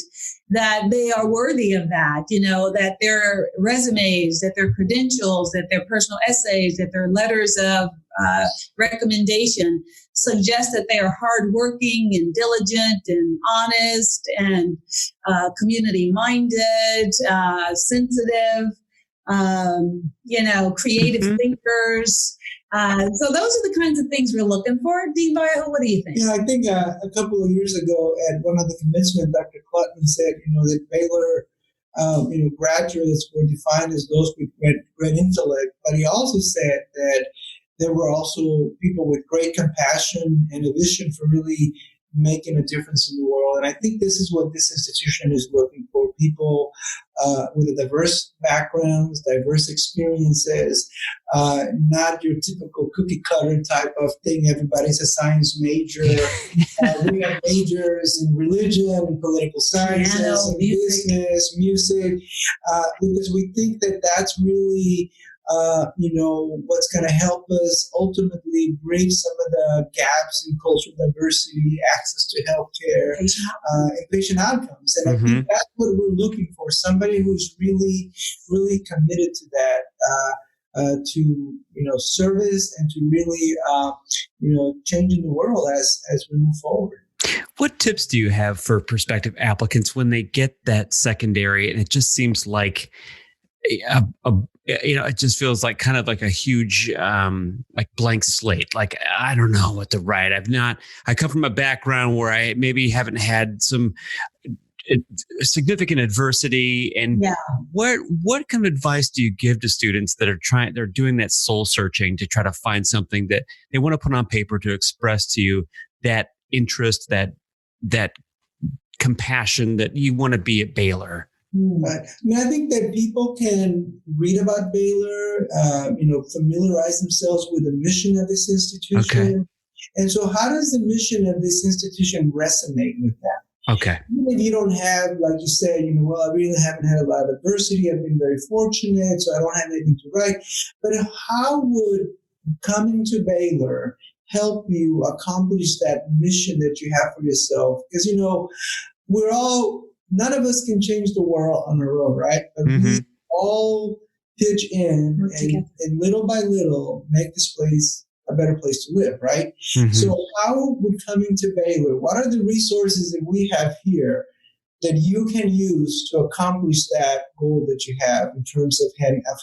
that they are worthy of that, that their resumes, that their credentials, that their personal essays, that their letters of recommendation suggest that they are hardworking and diligent and honest and community-minded, sensitive, creative thinkers. So those are the kinds of things we're looking for. Dean Vallejo, what do you think? Yeah, I think a couple of years ago at one of the commencement, Dr. Clutton said, that Baylor, graduates were defined as those with great intellect. But he also said that there were also people with great compassion and a vision for really making a difference in the world. And I think this is what this institution is looking for, people with a diverse backgrounds, diverse experiences, not your typical cookie cutter type of thing. Everybody's a science major. We have majors in religion and political sciences, and business, music, because we think that that's really what's going to help us ultimately bridge some of the gaps in cultural diversity, access to healthcare, and patient outcomes. And I think that's what we're looking for, somebody who's really, really committed to that, to service and to really, changing the world as we move forward. What tips do you have for prospective applicants when they get that secondary and it just seems like it just feels like kind of like a huge, like blank slate. Like, I don't know what to write. I come from a background where I maybe haven't had some significant adversity. And what kind of advice do you give to students that they're doing that soul searching to try to find something that they want to put on paper to express to you that interest, that compassion that you want to be at Baylor? Right. I think that people can read about Baylor, familiarize themselves with the mission of this institution. Okay. And so how does the mission of this institution resonate with them? Okay. Even if you don't have, like you said, I really haven't had a lot of adversity. I've been very fortunate, so I don't have anything to write. But how would coming to Baylor help you accomplish that mission that you have for yourself. Because, none of us can change the world on our own, right? But we all pitch in and little by little make this place a better place to live, right? So how would coming to Baylor, what are the resources that we have here that you can use to accomplish that goal that you have in terms of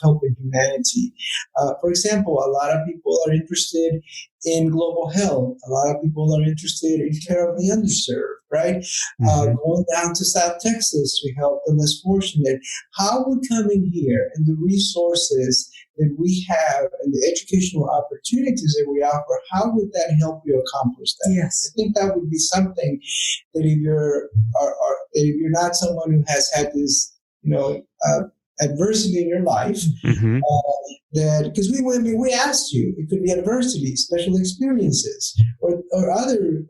helping humanity? For example, a lot of people are interested in global health. A lot of people are interested in care of the underserved, right? Going down to South Texas to help the less fortunate. How would coming here and the resources that we have and the educational opportunities that we offer, how would that help you accomplish that? Yes. I think that would be something that if you're not someone who has had this, adversity in your life, that because we asked you, it could be adversity, special experiences, or other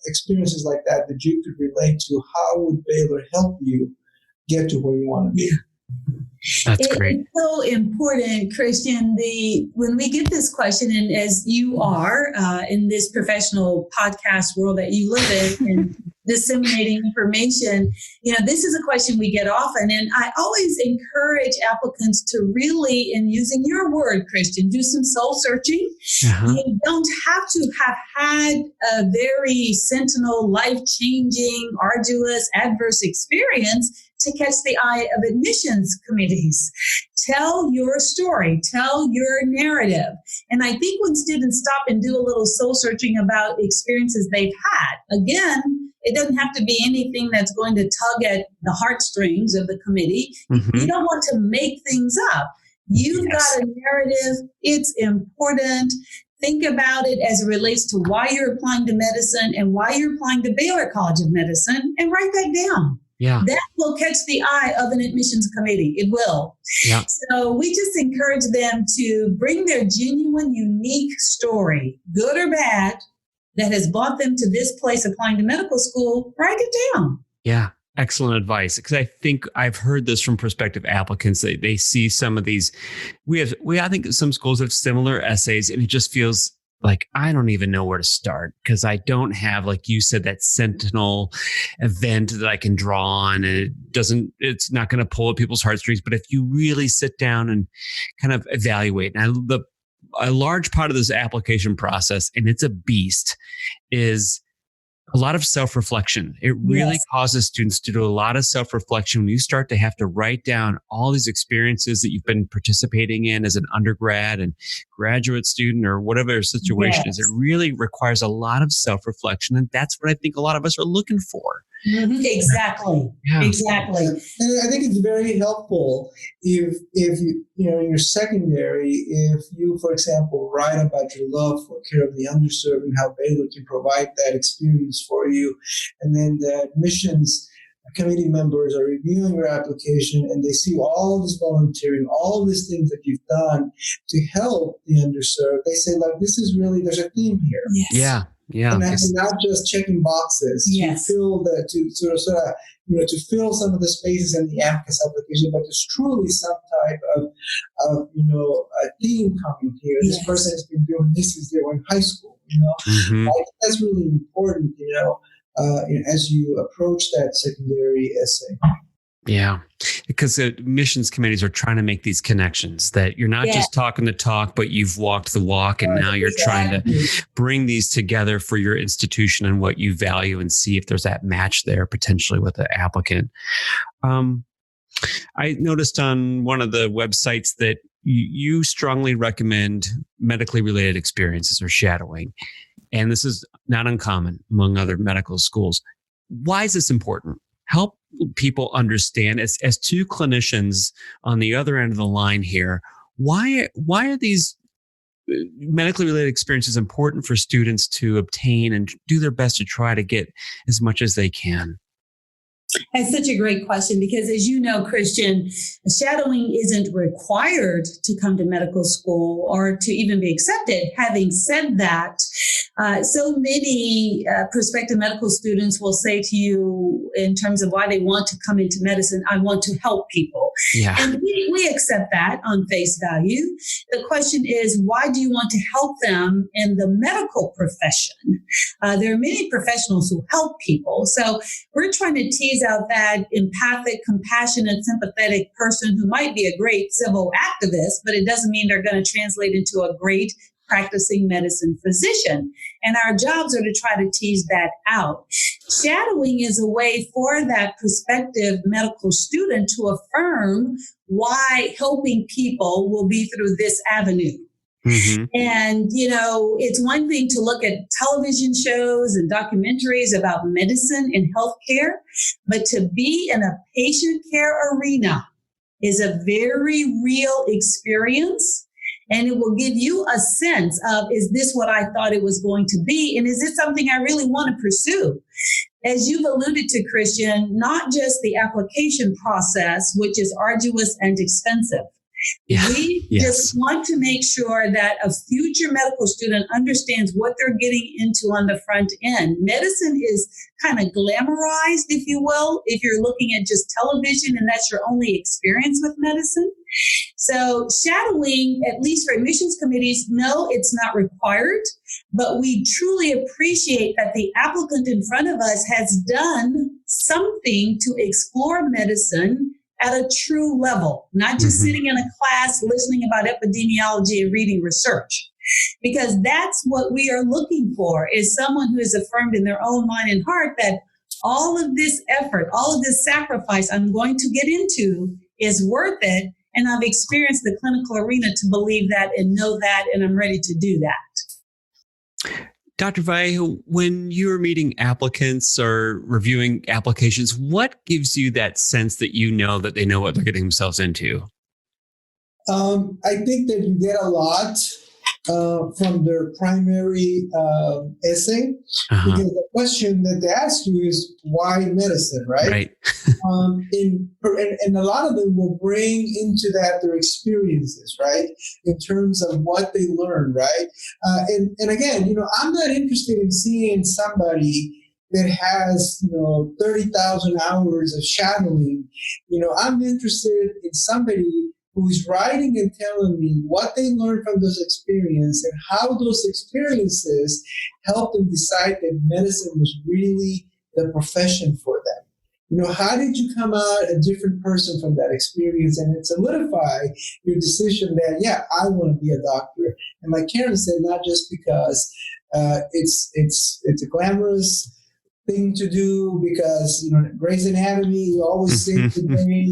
experiences like that you could relate to. How would Baylor help you get to where you want to be? That's great. It's so important, Christian. When we get this question, and as you are in this professional podcast world that you live in, and disseminating information, this is a question we get often. And I always encourage applicants to really, and using your word, Christian, do some soul searching. You don't have to have had a very sentinel, life-changing, arduous, adverse experience to catch the eye of admissions committees. Tell your story, tell your narrative. And I think when students stop and do a little soul searching about experiences they've had, again, it doesn't have to be anything that's going to tug at the heartstrings of the committee. You don't want to make things up. You've got a narrative. It's important. Think about it as it relates to why you're applying to medicine and why you're applying to Baylor College of Medicine, and write that down. Yeah. That will catch the eye of an admissions committee. It will. Yeah. So we just encourage them to bring their genuine, unique story, good or bad, that has brought them to this place applying to medical school. Write it down. Yeah. Excellent advice. Because I think I've heard this from prospective applicants. They see some of these. I think some schools have similar essays, and it just feels like, I don't even know where to start because I don't have, like you said, that sentinel event that I can draw on. And it's not going to pull at people's heartstrings. But if you really sit down and kind of evaluate, and a large part of this application process, and it's a beast, is a lot of self-reflection. It really causes students to do a lot of self-reflection when you start to have to write down all these experiences that you've been participating in as an undergrad and graduate student or whatever your situation is. It really requires a lot of self-reflection. And that's what I think a lot of us are looking for. Exactly. Yeah. Exactly. And I think it's very helpful if you, in your secondary, if you, for example, write about your love for care of the underserved and how Baylor can provide that experience for you. And then the admissions committee members are reviewing your application and they see all this volunteering, all these things that you've done to help the underserved. They say, like, this is really, there's a theme here. Yes. Yeah. Yeah, and not just checking boxes to fill to fill some of the spaces in the AMCAS application, but there's truly some type of a theme coming here. This person has been doing this since they were in high school. I think that's really important. As you approach that secondary essay. Yeah, because the admissions committees are trying to make these connections that you're not just talking the talk, but you've walked the walk, and now you're trying to bring these together for your institution and what you value and see if there's that match there potentially with the applicant. I noticed on one of the websites that you strongly recommend medically related experiences or shadowing, and this is not uncommon among other medical schools. Why is this important? Help people understand, as two clinicians on the other end of the line here, why are these medically related experiences important for students to obtain and do their best to try to get as much as they can? That's such a great question because, as you know, Christian, shadowing isn't required to come to medical school or to even be accepted. Having said that, so many prospective medical students will say to you in terms of why they want to come into medicine, I want to help people. Yeah. And we accept that on face value. The question is, why do you want to help them in the medical profession? There are many professionals who help people. So we're trying to tease out that empathic, compassionate, sympathetic person who might be a great civil activist, but it doesn't mean they're going to translate into a great practicing medicine physician. And our jobs are to try to tease that out. Shadowing is a way for that prospective medical student to affirm why helping people will be through this avenue. Mm-hmm. And, it's one thing to look at television shows and documentaries about medicine and healthcare, but to be in a patient care arena is a very real experience. And it will give you a sense of, is this what I thought it was going to be? And is it something I really want to pursue? As you've alluded to, Christian, not just the application process, which is arduous and expensive. Yeah. We just want to make sure that a future medical student understands what they're getting into on the front end. Medicine is kind of glamorized, if you will, if you're looking at just television and that's your only experience with medicine. So shadowing, at least for admissions committees, no, it's not required, but we truly appreciate that the applicant in front of us has done something to explore medicine at a true level, not just sitting in a class listening about epidemiology and reading research. Because that's what we are looking for, is someone who is affirmed in their own mind and heart that all of this effort, all of this sacrifice I'm going to get into is worth it. And I've experienced the clinical arena to believe that and know that, and I'm ready to do that. Dr. Vallejo, when you're meeting applicants or reviewing applications, what gives you that sense that you know that they know what they're getting themselves into? I think that you get a lot from their primary essay, because the question that they ask you is, why medicine, right? Right. And a lot of them will bring into that their experiences, right, in terms of what they learned, right? And again, I'm not interested in seeing somebody that has, 30,000 hours of shadowing. I'm interested in somebody who is writing and telling me what they learned from those experiences and how those experiences helped them decide that medicine was really the profession for them. How did you come out a different person from that experience and it solidify your decision that, I want to be a doctor? And like Karen said, not just because it's a glamorous thing to do, because Grey's Anatomy, you always say today,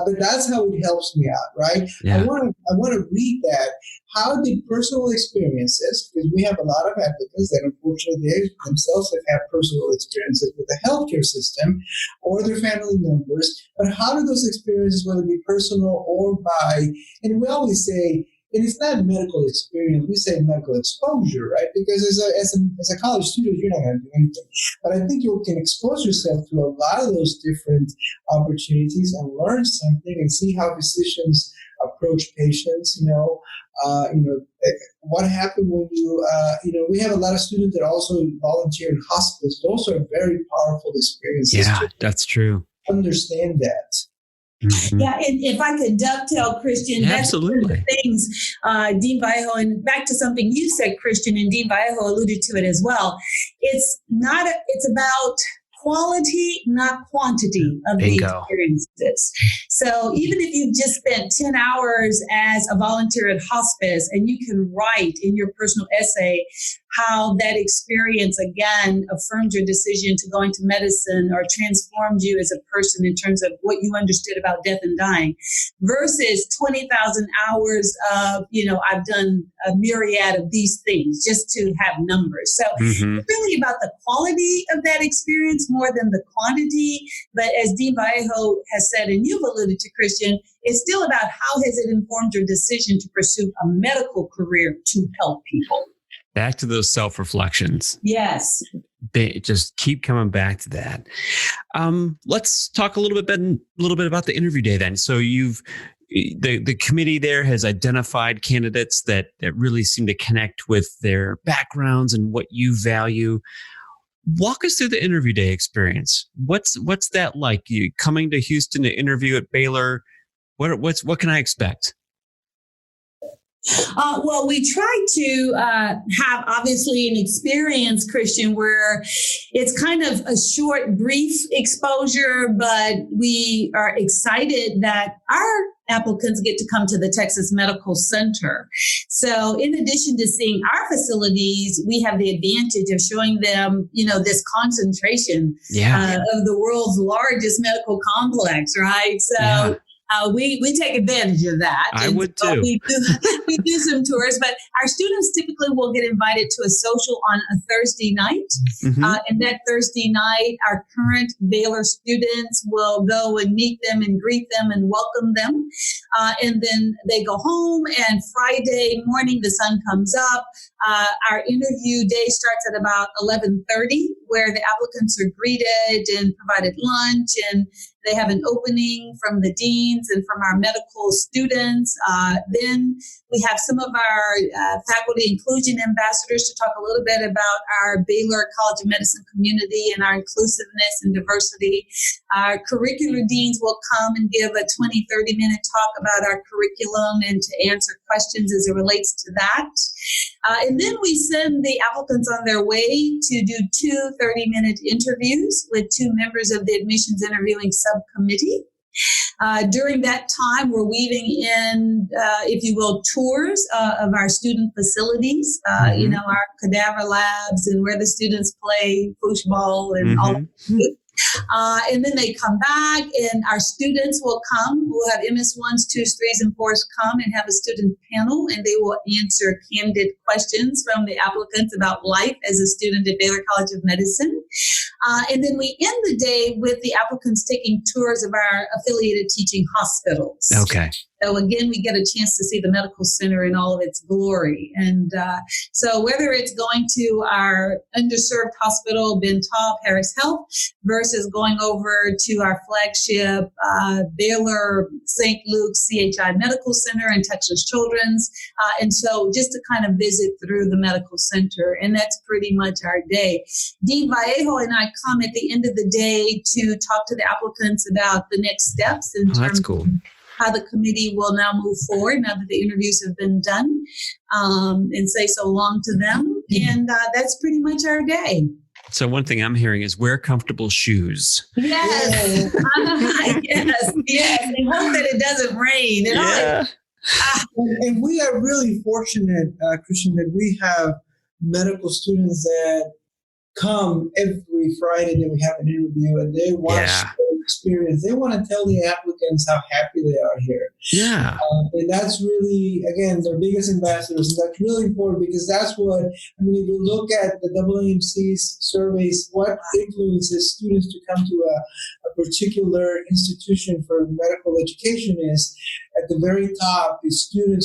but that's how it helps me out, right? Yeah. I want to read that. How did personal experiences, because we have a lot of applicants that unfortunately they themselves have had personal experiences with the healthcare system or their family members, but how do those experiences, whether it be personal or by, and we always say, and it's not medical experience, we say medical exposure, right? Because as a college student, you're not going to do anything. But I think you can expose yourself to a lot of those different opportunities and learn something and see how physicians approach patients, what happened when we have a lot of students that also volunteer in hospice. Those are very powerful experiences. Yeah, that's true. Understand that. Mm-hmm. Yeah, and if I could dovetail, Christian, that's one of the things, Dean Vallejo, and back to something you said, Christian, and Dean Vallejo alluded to it as well. It's about quality, not quantity of the experiences. So even if you've just spent 10 hours as a volunteer at hospice and you can write in your personal essay how that experience, again, affirmed your decision to go into medicine or transformed you as a person in terms of what you understood about death and dying, versus 20,000 hours of, I've done a myriad of these things just to have numbers. So it's really about the quality of that experience more than the quantity. But as Dean Vallejo has said, and you've alluded to, Christian, it's still about how has it informed your decision to pursue a medical career to help people. Back to those self-reflections. Yes. They just keep coming back to that. Let's talk a little bit about the interview day then. So the committee there has identified candidates that really seem to connect with their backgrounds and what you value. Walk us through the interview day experience. What's that like? You coming to Houston to interview at Baylor? What can I expect? Well, we try to have obviously an experience, Christian, where it's kind of a short, brief exposure, but we are excited that our applicants get to come to the Texas Medical Center. So in addition to seeing our facilities, we have the advantage of showing them, this concentration of the world's largest medical complex, right? So we take advantage of that. I would too. We do some tours, but our students typically will get invited to a social on a Thursday night. Mm-hmm. And that Thursday night, our current Baylor students will go and meet them and greet them and welcome them. And then they go home, and Friday morning, the sun comes up. Our interview day starts at about 11:30, where the applicants are greeted and provided lunch, and they have an opening from the deans and from our medical students. Then we have some of our faculty inclusion ambassadors to talk a little bit about our Baylor College of Medicine community and our inclusiveness and diversity. Our curricular deans will come and give a 20, 30-minute talk about our curriculum and to answer questions as it relates to that. And then we send the applicants on their way to do 2 30-minute interviews with 2 members of the admissions interviewing subcommittee. During that time, we're weaving in, if you will, tours of our student facilities, our cadaver labs and where the students play foosball and all of that. And then they come back, and our students will come. We'll have MS1s, 2s, 3s, and 4s come and have a student panel, and they will answer candid questions from the applicants about life as a student at Baylor College of Medicine. And then we end the day with the applicants taking tours of our affiliated teaching hospitals. Okay. So again, we get a chance to see the medical center in all of its glory. And so whether it's going to our underserved hospital, Ben Taub, Harris Health, versus going over to our flagship Baylor St. Luke's CHI Medical Center and Texas Children's. And so just to kind of visit through the medical center. And that's pretty much our day. Dean Vallejo and I come at the end of the day to talk to the applicants about the next steps in terms of how the committee will now move forward now that the interviews have been done, and say so long to them. And that's pretty much our day. So one thing I'm hearing is wear comfortable shoes. Yes. Yes. And hope that it doesn't rain. And we are really fortunate, Christian, that we have medical students that come every Friday that we have an interview, and they want to share experience. They want to tell the applicants how happy they are here. Yeah. And that's really, again, their biggest ambassadors. And that's really important because that's what, if you look at the AAMC's surveys, what influences students to come to a particular institution for medical education is at the very top is student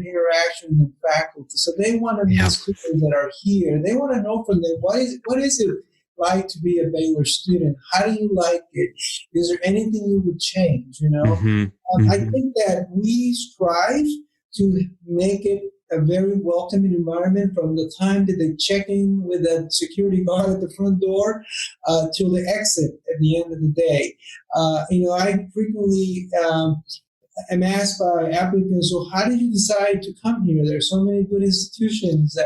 interaction with faculty. So they want to meet students that are here. They want to know from them, what is it like to be a Baylor student? How do you like it? Is there anything you would change? I think that we strive to make it a very welcoming environment from the time that they check in with a security guard at the front door till the exit at the end of the day. I frequently am asked by applicants, so how did you decide to come here? There are so many good institutions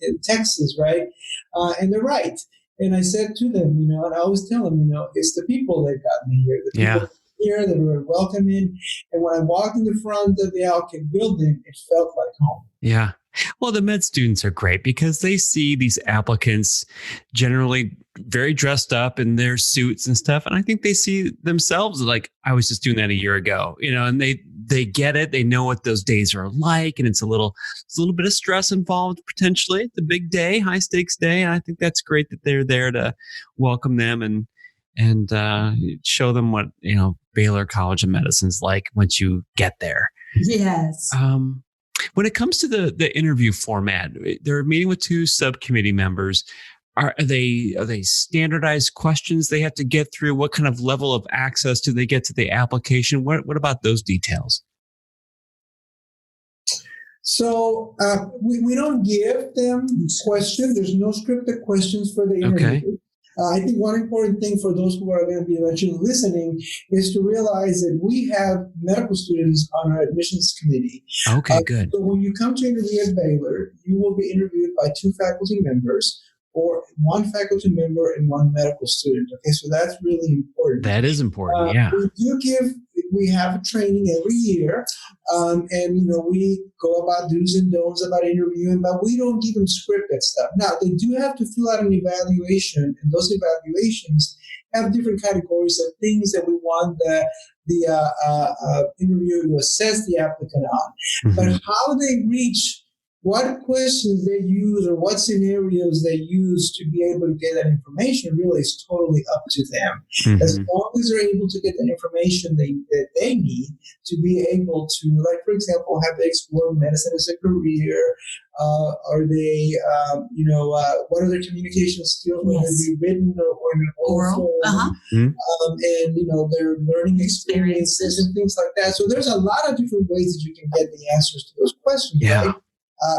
in Texas, right? And they're right. And I said to them, and I always tell them, it's the people that got me here. The people here that were welcoming. And when I walked in the front of the Alkin building, it felt like home. Yeah. Well, the med students are great because they see these applicants generally very dressed up in their suits and stuff. And I think they see themselves like, I was just doing that a year ago, and they get it. They know what those days are like. And it's a little bit of stress involved, potentially. It's a big day, high stakes day. And I think that's great that they're there to welcome them and show them what, Baylor College of Medicine is like once you get there. Yes. When it comes to the interview format, they're meeting with two subcommittee members. Are they standardized questions they have to get through? What kind of level of access do they get to the application? What about those details? So we don't give them questions. There's no scripted questions for the interview. Okay. I think one important thing for those who are going to be eventually listening is to realize that we have medical students on our admissions committee. Okay, good. So when you come to interview at Baylor, you will be interviewed by two faculty members, or one faculty member and one medical student. Okay, so that's really important. That is important, yeah. We have a training every year, and we go about do's and don'ts about interviewing, but we don't give them scripted stuff. Now, they do have to fill out an evaluation, and those evaluations have different categories of things that we want the interviewer to assess the applicant on. Mm-hmm. But how they reach, what questions they use, or what scenarios they use to be able to get that information really is totally up to them. Mm-hmm. As long as they're able to get the information that they need to be able to, like, for example, have they explored medicine as a career? Are they, what are their communication skills, whether it be written or in an oral form? Uh-huh. And, their learning experiences and things like that. So there's a lot of different ways that you can get the answers to those questions, right?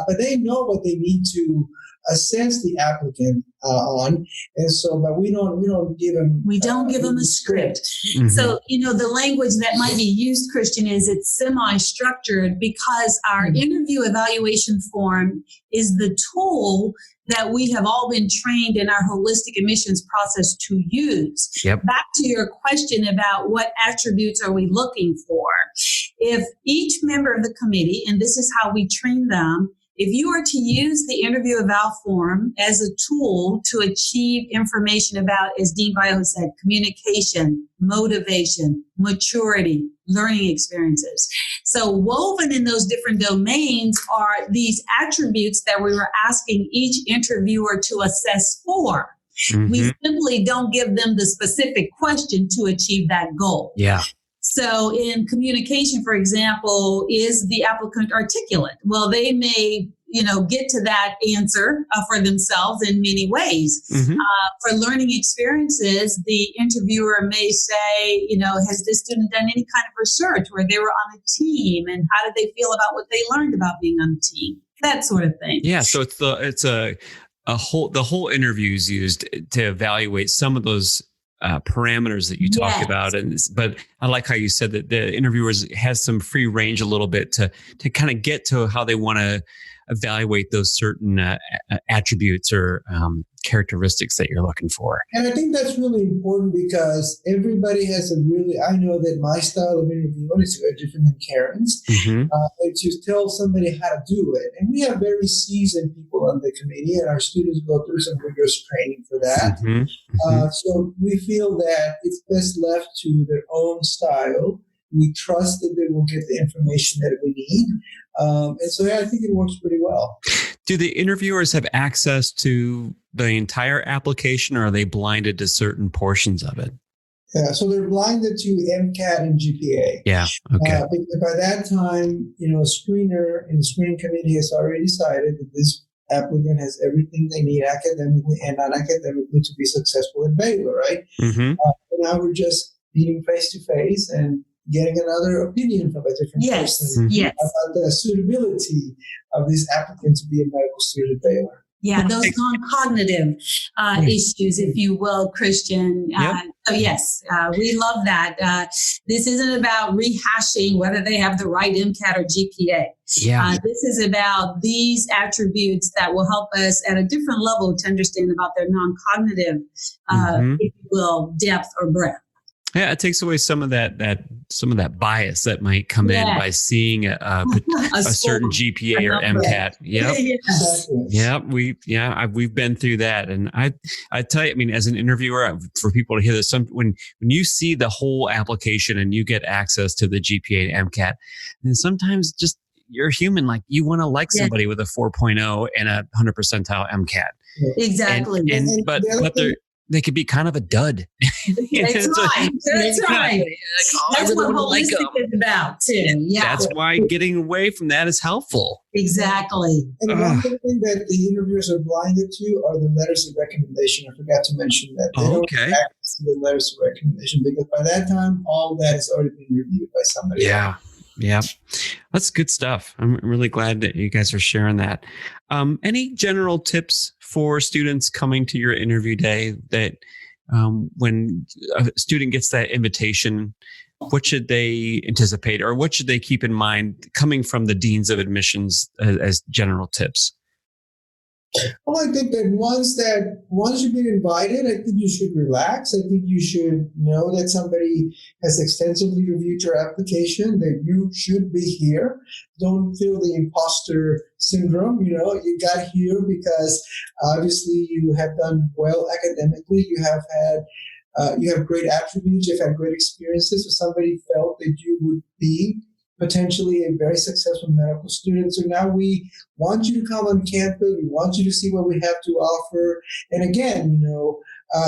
But they know what they need to assess the applicant on, and so, but we don't give them. We don't give them a script. Mm-hmm. So the language that might be used, Christian, is it's semi-structured because our interview evaluation form is the tool that we have all been trained in our holistic admissions process to use. Yep. Back to your question about what attributes are we looking for. If each member of the committee, and this is how we train them, if you are to use the interview eval form as a tool to achieve information about, as Dean Vallejo said, communication, motivation, maturity, learning experiences. So woven in those different domains are these attributes that we were asking each interviewer to assess for. Mm-hmm. We simply don't give them the specific question to achieve that goal. Yeah. So in communication, for example, is the applicant articulate? Well, they may, get to that answer for themselves in many ways. Mm-hmm. For learning experiences, the interviewer may say, has this student done any kind of research where they were on a team, and how did they feel about what they learned about being on a team? That sort of thing. Yeah. So the whole interview is used to evaluate some of those parameters that you talked about, but I like how you said that the interviewers has some free range a little bit to kind of get to how they want to evaluate those certain attributes or characteristics that you're looking for. And I think that's really important because everybody has I know that my style of interviewing is very different than Karen's. Mm-hmm. And to tell somebody how to do it. And we have very seasoned people on the committee, and our students go through some rigorous training for that. Mm-hmm. Mm-hmm. So we feel that it's best left to their own style. We trust that they will get the information that we need. And so, I think it works pretty well. Do the interviewers have access to the entire application, or are they blinded to certain portions of it? Yeah, so they're blinded to MCAT and GPA. Yeah, okay. By that time, a screener in the screening committee has already decided that this applicant has everything they need academically and non-academically to be successful at Baylor, right? Mm-hmm. Now we're just meeting face-to-face and getting another opinion from a different person about the suitability of this applicant to be a medical student at Baylor. Yeah, those non-cognitive issues, if you will, Christian. So yes, we love that. This isn't about rehashing whether they have the right MCAT or GPA. Yeah. This is about these attributes that will help us at a different level to understand about their non-cognitive, if you will, depth or breadth. Yeah, it takes away some of that bias that might come in by seeing a certain GPA or MCAT. Yep. We've been through that, and I tell you, I mean, as an interviewer, for people to hear this, when you see the whole application and you get access to the GPA and MCAT, and sometimes just you're human, like you want to like somebody with a 4.0 and a 100 percentile MCAT. Exactly. But they're. they could be kind of a dud. That's right. That's right. That's what holistic is about too. Yeah. That's why getting away from that is helpful. Exactly. And one thing that the interviewers are blinded to are the letters of recommendation. I forgot to mention that. They don't have access to the letters of recommendation because by that time, all that has already been reviewed by somebody else. Yeah. That's good stuff. I'm really glad that you guys are sharing that. Any general tips for students coming to your interview day that when a student gets that invitation, what should they anticipate or what should they keep in mind coming from the deans of admissions as general tips? Well, I think that once you've been invited, I think you should relax. I think you should know that somebody has extensively reviewed your application, that you should be here. Don't feel the imposter syndrome. You got here because obviously you have done well academically. You have great attributes. You've had great experiences. So somebody felt that you would be potentially a very successful medical student. So now we want you to come on campus. We want you to see what we have to offer. And again,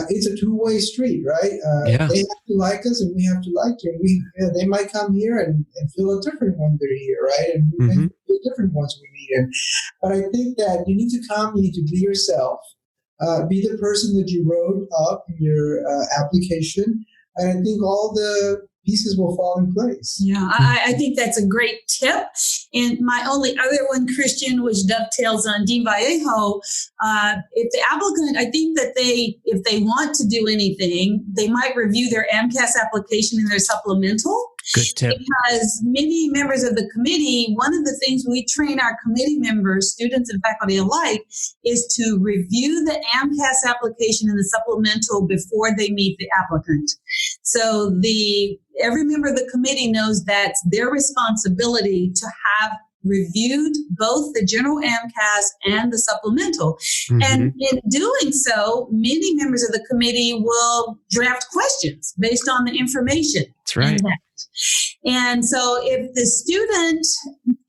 it's a two-way street, right? They have to like us and we have to like you. They might come here and feel a different when they're here, right? And we may feel different once we meet them. But I think that you need to come, you need to be yourself. Be the person that you wrote up in your application. And I think all the pieces will fall in place. Yeah, I think that's a great tip. And my only other one, Christian, which dovetails on Dean Vallejo, if the applicant, I think that if they want to do anything, they might review their AMCAS application and their supplemental. Good tip. Because many members of the committee, one of the things we train our committee members, students and faculty alike, is to review the AMCAS application and the supplemental before they meet the applicant. So every member of the committee knows that's their responsibility to have reviewed both the general AMCAS and the supplemental. And in doing so, many members of the committee will draft questions based on the information. That's right. And so if the student,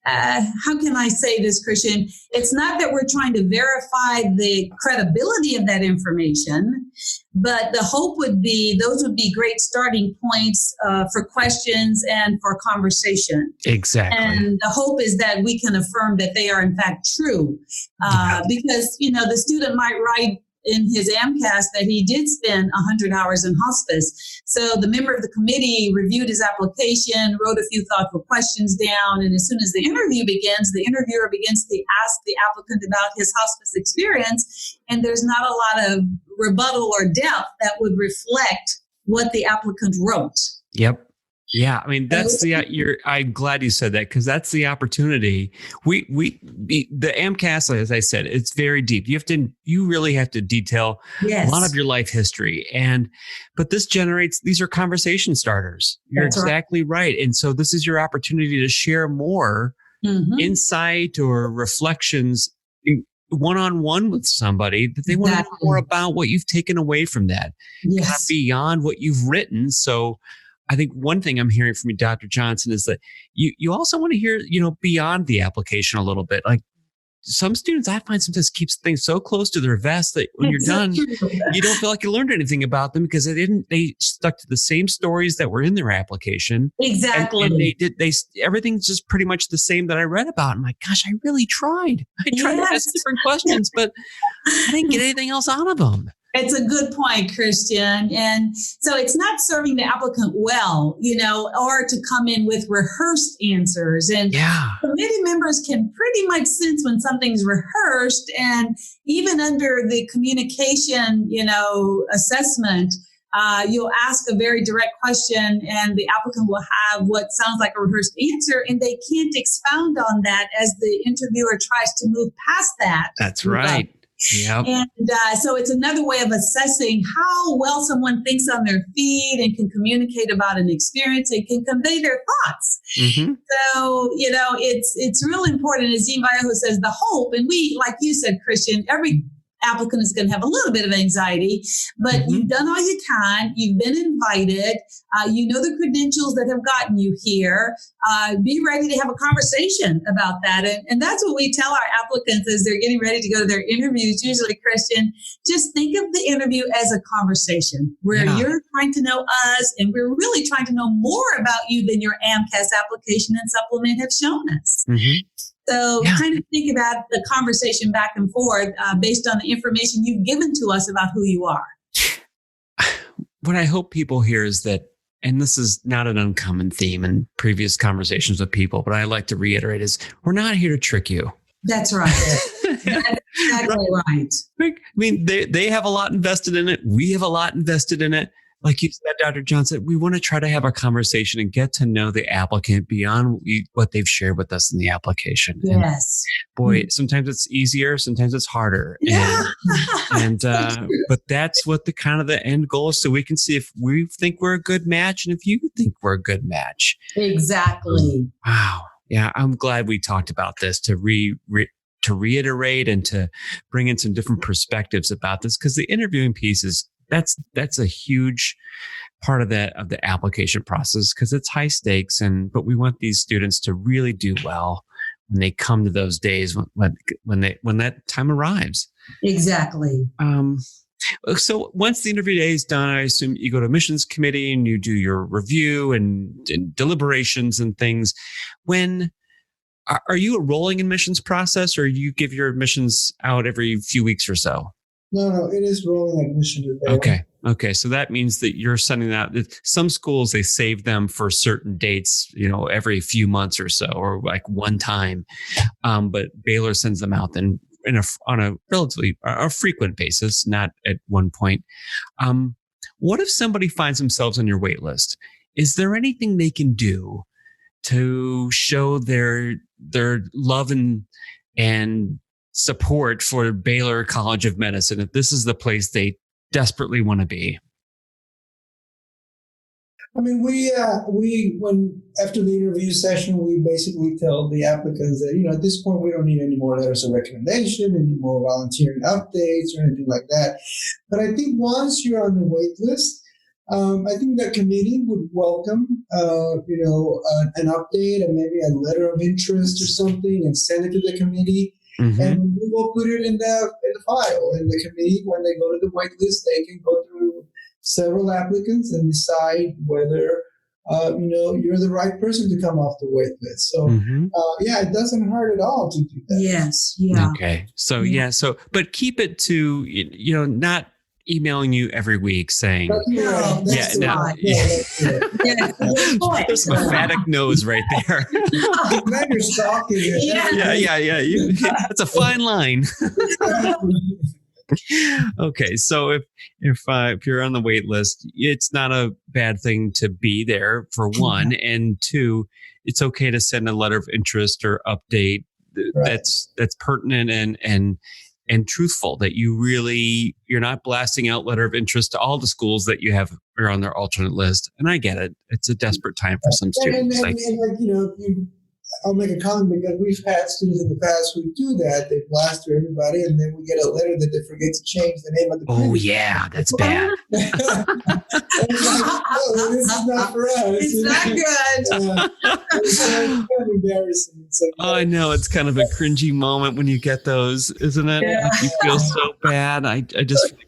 how can I say this, Christian? It's not that we're trying to verify the credibility of that information, but the hope would be those would be great starting points for questions and for conversation. Exactly. And the hope is that we can affirm that they are in fact true, because, the student might write in his AMCAS that he did spend 100 hours in hospice. So the member of the committee reviewed his application, wrote a few thoughtful questions down, and as soon as the interview begins, the interviewer begins to ask the applicant about his hospice experience, and there's not a lot of rebuttal or depth that would reflect what the applicant wrote. Yep. Yeah, I mean I'm glad you said that because that's the opportunity. The AMCAS, as I said, it's very deep. You really have to detail a lot of your life history, but these are conversation starters. You're exactly right, and so this is your opportunity to share more insight or reflections one-on-one with somebody that they want to know more about what you've taken away from that, kind of beyond what you've written. So I think one thing I'm hearing from you, Dr. Johnson, is that you also want to hear, beyond the application a little bit. Like some students, I find sometimes keeps things so close to their vest that when you're done, you don't feel like you learned anything about them because they stuck to the same stories that were in their application. Exactly. And everything's just pretty much the same that I read about. I'm like, gosh, I really tried. I tried to ask different questions, but I didn't get anything else out of them. It's a good point, Christian. And so it's not serving the applicant well, or to come in with rehearsed answers. And committee members can pretty much sense when something's rehearsed. And even under the communication, assessment, you'll ask a very direct question and the applicant will have what sounds like a rehearsed answer, and they can't expound on that as the interviewer tries to move past that. That's right. Yep. And so it's another way of assessing how well someone thinks on their feet and can communicate about an experience and can convey their thoughts. So, it's really important, as Dean Vallejo says, the hope. And we, like you said, Christian, every applicant is going to have a little bit of anxiety, but you've done all you can. You've been invited. You know the credentials that have gotten you here. Be ready to have a conversation about that. And that's what we tell our applicants as they're getting ready to go to their interviews. Usually, Christian, just think of the interview as a conversation where you're trying to know us and we're really trying to know more about you than your AMCAS application and supplement have shown us. So kind of think about the conversation back and forth based on the information you've given to us about who you are. What I hope people hear is that, and this is not an uncommon theme in previous conversations with people, but I like to reiterate is we're not here to trick you. That's right. That's exactly right. I mean, they have a lot invested in it. We have a lot invested in it. Like you said, Dr. Johnson, we want to try to have a conversation and get to know the applicant beyond what they've shared with us in the application. Yes. And boy, sometimes it's easier, sometimes it's harder. But that's what the end goal is, so we can see if we think we're a good match and if you think we're a good match. Exactly. Wow. Yeah, I'm glad we talked about this to reiterate and to bring in some different perspectives about this, because the interviewing piece is that's a huge part of the application process, because it's high stakes, but we want these students to really do well when they come to those days when that time arrives. Exactly. So once the interview day is done, I assume you go to admissions committee and you do your review and deliberations and things. When are you a rolling admissions process, or you give your admissions out every few weeks or so? No, it is rolling admission. Okay. So that means that you're sending out. Some schools, they save them for certain dates, every few months or so, or like one time. But Baylor sends them out then on a relatively frequent basis, not at one point. What if somebody finds themselves on your wait list? Is there anything they can do to show their love and support for Baylor College of Medicine, if this is the place they desperately want to be? I mean, when after the interview session, we basically tell the applicants that, at this point, we don't need any more letters of recommendation, any more volunteering updates or anything like that. But I think once you're on the wait list, I think the committee would welcome, an update and maybe a letter of interest or something, and send it to the committee. And we will put it in the file. And the committee, when they go to the wait list, they can go through several applicants and decide whether, you're the right person to come off the wait list. So, it doesn't hurt at all to do that. Yes. Yeah. Okay. So, but keep it to, not emailing you every week saying, That's there's some emphatic no's right there. Now you're stalking it. That's a fine line. Okay, so if you're on the wait list, it's not a bad thing to be there, for one, and two, it's okay to send a letter of interest or update that's pertinent and truthful, that you're not blasting out letter of interest to all the schools that are on their alternate list. And I get it; it's a desperate time for some students. I'll make a comment, because we've had students in the past who do that. They blast through everybody, and then we get a letter that they forget to change the name of the Oh, yeah, that's bad. This is not for us. It's not good. It's kind of embarrassing. I know, it's kind of a cringy moment when you get those, isn't it? Yeah. You feel so bad. I just feel like,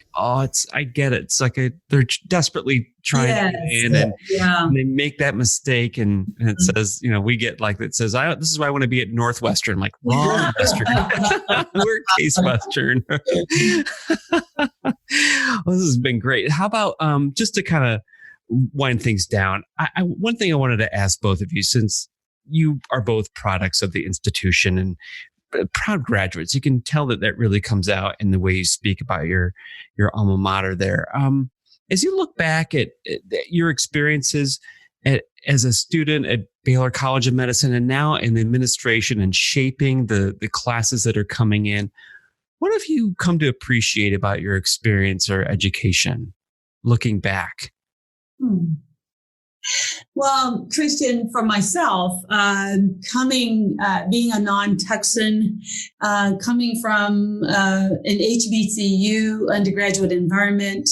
I get it. It's like they're desperately trying to get in, and they make that mistake, and it says, we get like, it says, this is why I want to be at Northwestern. I'm like, wrong Western. We're Case Western. Well, this has been great. How about just to kind of wind things down, one thing I wanted to ask both of you, since you are both products of the institution and proud graduates, you can tell that really comes out in the way you speak about your alma mater there. As you look back at your experiences as a student at Baylor College of Medicine, and now in the administration and shaping the classes that are coming in, what have you come to appreciate about your experience or education looking back? Well, Well, Christian, for myself, being a non-Texan, coming from an HBCU undergraduate environment,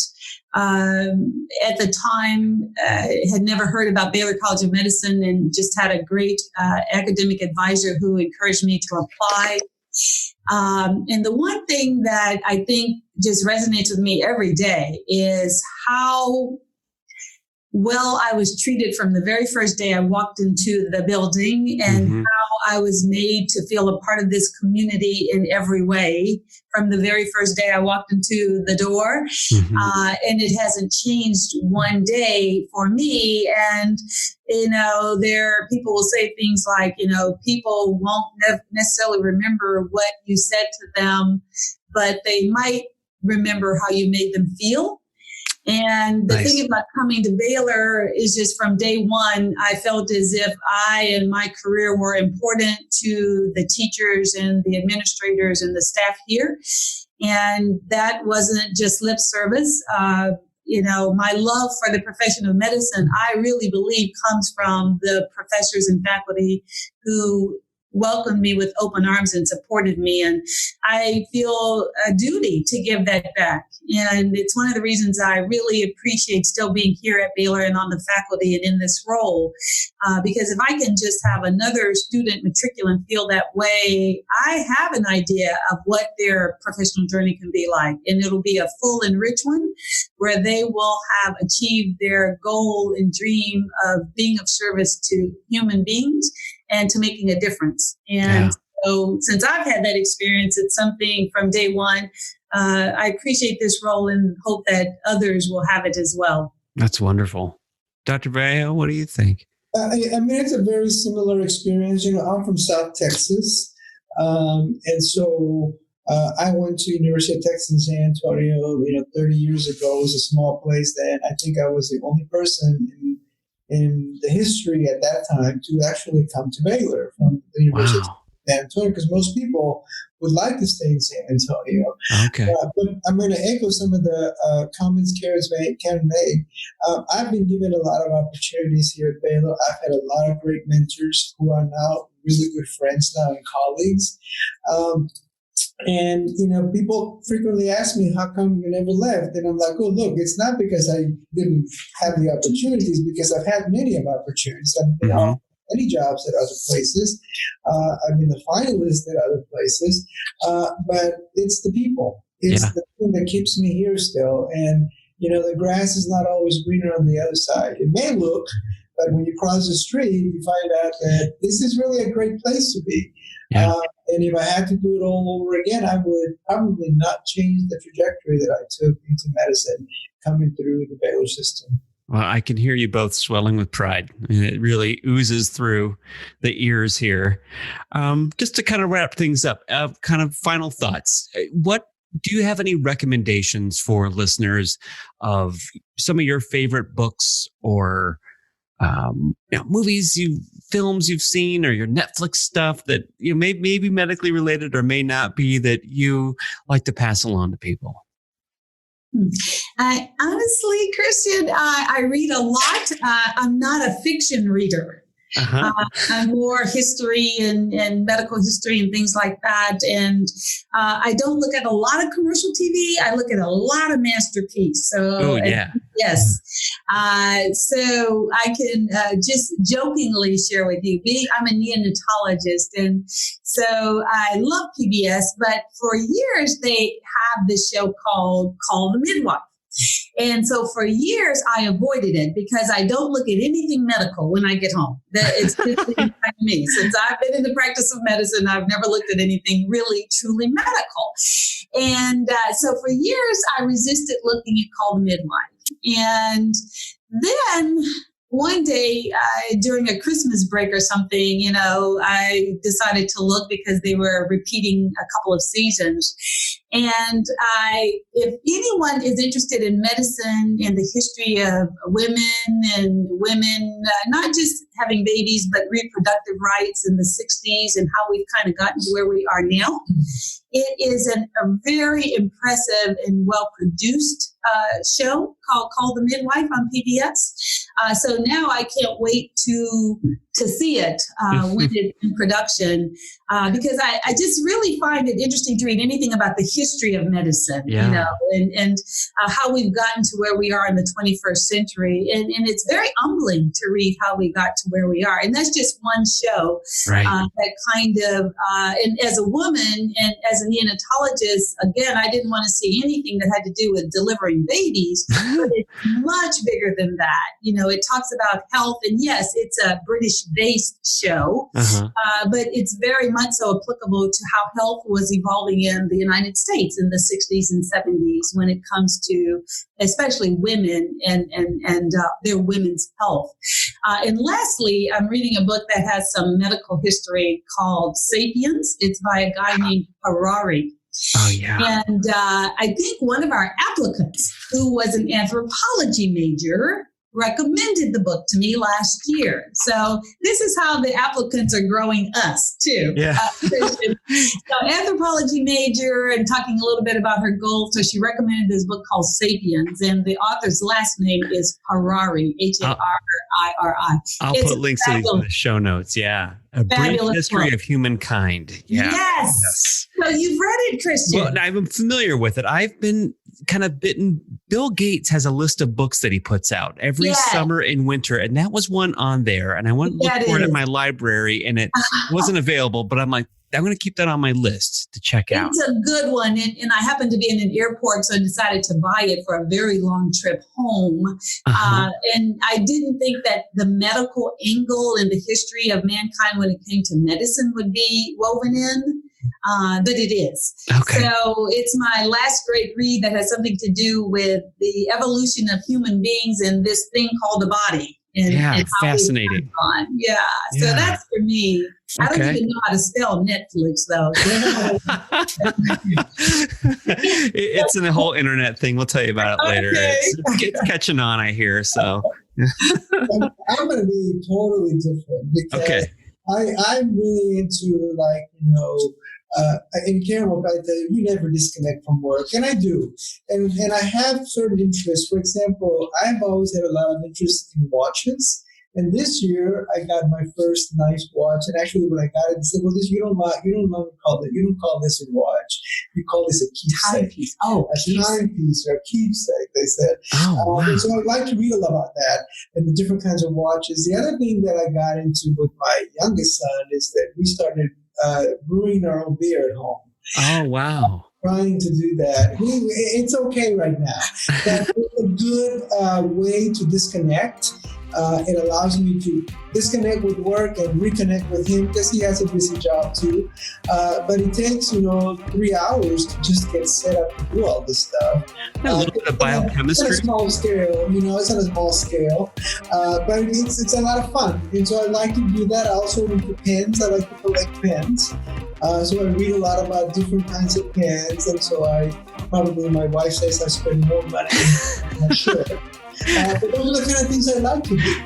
at the time, had never heard about Baylor College of Medicine and just had a great academic advisor who encouraged me to apply. And the one thing that I think just resonates with me every day is how well I was treated from the very first day I walked into the building, and how I was made to feel a part of this community in every way from the very first day I walked into the door. And it hasn't changed one day for me. And, people will say things like, people won't necessarily remember what you said to them, but they might remember how you made them feel. And the thing about coming to Baylor is just from day one, I felt as if I and my career were important to the teachers and the administrators and the staff here. And that wasn't just lip service. My love for the profession of medicine, I really believe comes from the professors and faculty who welcomed me with open arms and supported me. And I feel a duty to give that back. And it's one of the reasons I really appreciate still being here at Baylor and on the faculty and in this role. Because if I can just have another student matriculant feel that way, I have an idea of what their professional journey can be like. And it'll be a full and rich one where they will have achieved their goal and dream of being of service to human beings and to making a difference. And so since I've had that experience, it's something from day one. I appreciate this role and hope that others will have it as well. That's wonderful. Dr. Vallejo, what do you think? It's a very similar experience. I'm from South Texas. And so I went to University of Texas in San Antonio, 30 years ago. It was a small place then. I think I was the only person in the history at that time to actually come to Baylor from the University of San Antonio, because most people would like to stay in San Antonio. Okay. But I'm going to echo some of the comments Karen made. I've been given a lot of opportunities here at Baylor. I've had a lot of great mentors who are now really good friends now and colleagues. And, people frequently ask me, how come you never left? And I'm like, oh, look, it's not because I didn't have the opportunities, because I've had many of opportunities. I've been on many jobs at other places. I've been a finalist at other places. But it's the people. It's the thing that keeps me here still. And, the grass is not always greener on the other side. It may look, but when you cross the street, you find out that this is really a great place to be. Yeah. And if I had to do it all over again, I would probably not change the trajectory that I took into medicine coming through the Baylor system. Well, I can hear you both swelling with pride. It really oozes through the ears here. Just to kind of wrap things up, kind of final thoughts. Do you have any recommendations for listeners of some of your favorite books or movies, films you've seen, or your Netflix stuff that may be medically related or may not be, that you like to pass along to people? Honestly, Christian, I read a lot. I'm not a fiction reader. I'm more history and medical history and things like that. And I don't look at a lot of commercial TV. I look at a lot of masterpiece. So yes. So I can just jokingly share with you, I'm a neonatologist. And so I love PBS, but for years they have this show called Call the Midwife. And so for years, I avoided it because I don't look at anything medical when I get home. It's just me. Since I've been in the practice of medicine, I've never looked at anything really, truly medical. And so for years, I resisted looking at Call the Midwife. And then one day during a Christmas break or something, I decided to look because they were repeating a couple of seasons. And if anyone is interested in medicine and the history of women, not just having babies, but reproductive rights in the 60s and how we've kind of gotten to where we are now, it is a very impressive and well-produced show called The Midwife on PBS. So now I can't wait to see it when it's in production, because I just really find it interesting to read anything about the history of medicine, and how we've gotten to where we are in the 21st century. And it's very humbling to read how we got to where we are. And that's just one show that kind of, and as a woman and as a neonatologist, again, I didn't want to see anything that had to do with delivering babies, but it's much bigger than that. It talks about health, and yes, it's a British-based show, but it's very much so applicable to how health was evolving in the United States in the 60s and 70s when it comes to especially women and their women's health. And lastly, I'm reading a book that has some medical history called Sapiens. It's by a guy named Harari. Oh, yeah. And I think one of our applicants, who was an anthropology major, recommended the book to me last year. So this is how the applicants are growing us too. Yeah. So anthropology major and talking a little bit about her goals. So she recommended this book called Sapiens, and the author's last name is Harari, Hariri. I'll put links to these in the show notes. Yeah. A Brief History book of Humankind. Yeah. Yes. So you've read it, Christian. Well, I'm familiar with it. I've been kind of bitten. Bill Gates has a list of books that he puts out every summer and winter. And that was one on there. And I went and looked for it in my library, and it wasn't available, but I'm like, I'm going to keep that on my list to check out. It's a good one. And I happened to be in an airport, so I decided to buy it for a very long trip home. And I didn't think that the medical angle and the history of mankind when it came to medicine would be woven in. But it is. Okay. So it's my last great read that has something to do with the evolution of human beings and this thing called the body. And how fascinating. So that's for me. I don't even know how to spell Netflix, though. It's in the whole internet thing. We'll tell you about it later. It's catching on, I hear. So I'm going to be totally different because I'm really into in Caramel, right? You never disconnect from work, and I do, and I have certain interests. For example, I've always had a lot of interest in watches, and this year I got my first nice watch. And actually, when I got it, they said, "Well, this you don't call this a watch. You call this a keepsake." Timepiece. Oh, a timepiece or a keepsake. They said. Wow. So I'd like to read a lot about that and the different kinds of watches. The other thing that I got into with my youngest son is that we started brewing our own beer at home. Oh, wow. Trying to do that. It's okay right now. That's a good way to disconnect. It allows me to disconnect with work and reconnect with him because he has a busy job too. But it takes, 3 hours to just get set up to do all this stuff. A little bit of biochemistry. It's on a small scale, it's on a small scale. But it's a lot of fun. And so I like to do that. I also into pens. I like to collect pens. So I read a lot about different kinds of pens. And so my wife says I spend more money than I should. But those are the kind of things I like to do.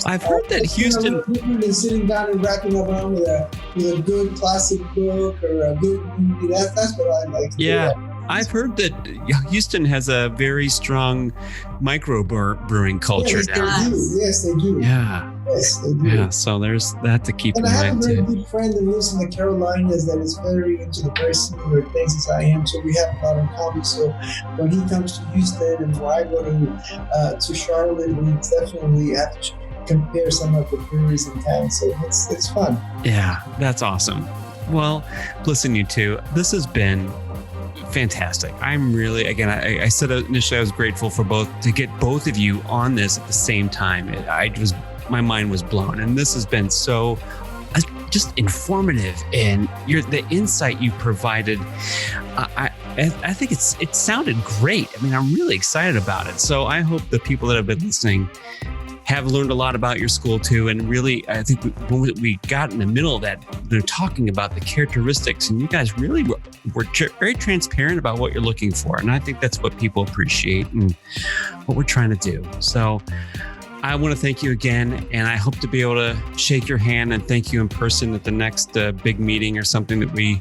I've heard that Houston... Different than sitting down and wrapping up around with a good classic book or a good movie. That's what I like to do. Yeah. I've heard that Houston has a very strong micro-brewing culture now. Yes, they do. Yeah. Yes, they do. Yeah, so there's that to keep in mind, too. And I have a very good friend that lives in the Carolinas that is very into the very similar things as I am, so we have a lot in common. So when he comes to Houston and when I go to Charlotte, we definitely have to compare some of the breweries in town, so it's fun. Yeah, that's awesome. Well, listen, you two, this has been fantastic. I'm really, again, I said initially I was grateful to get both of you on this at the same time. My mind was blown, and this has been so just informative, and the insight you provided. I think it sounded great. I mean, I'm really excited about it. So I hope the people that have been listening have learned a lot about your school too. And really, I think when we got in the middle of that, they're talking about the characteristics, and you guys really were very transparent about what you're looking for. And I think that's what people appreciate and what we're trying to do. So I want to thank you again, and I hope to be able to shake your hand and thank you in person at the next big meeting or something that we're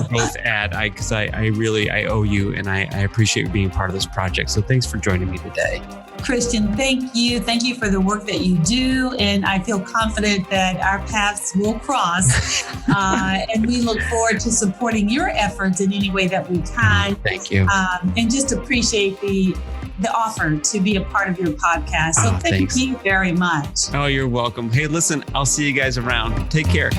both at. Because I really owe you, and I appreciate being part of this project. So thanks for joining me today. Christian, thank you. Thank you for the work that you do. And I feel confident that our paths will cross. And we look forward to supporting your efforts in any way that we can. Thank you. And just appreciate the offer to be a part of your podcast. So thank you very much. Oh, you're welcome. Hey, listen, I'll see you guys around. Take care.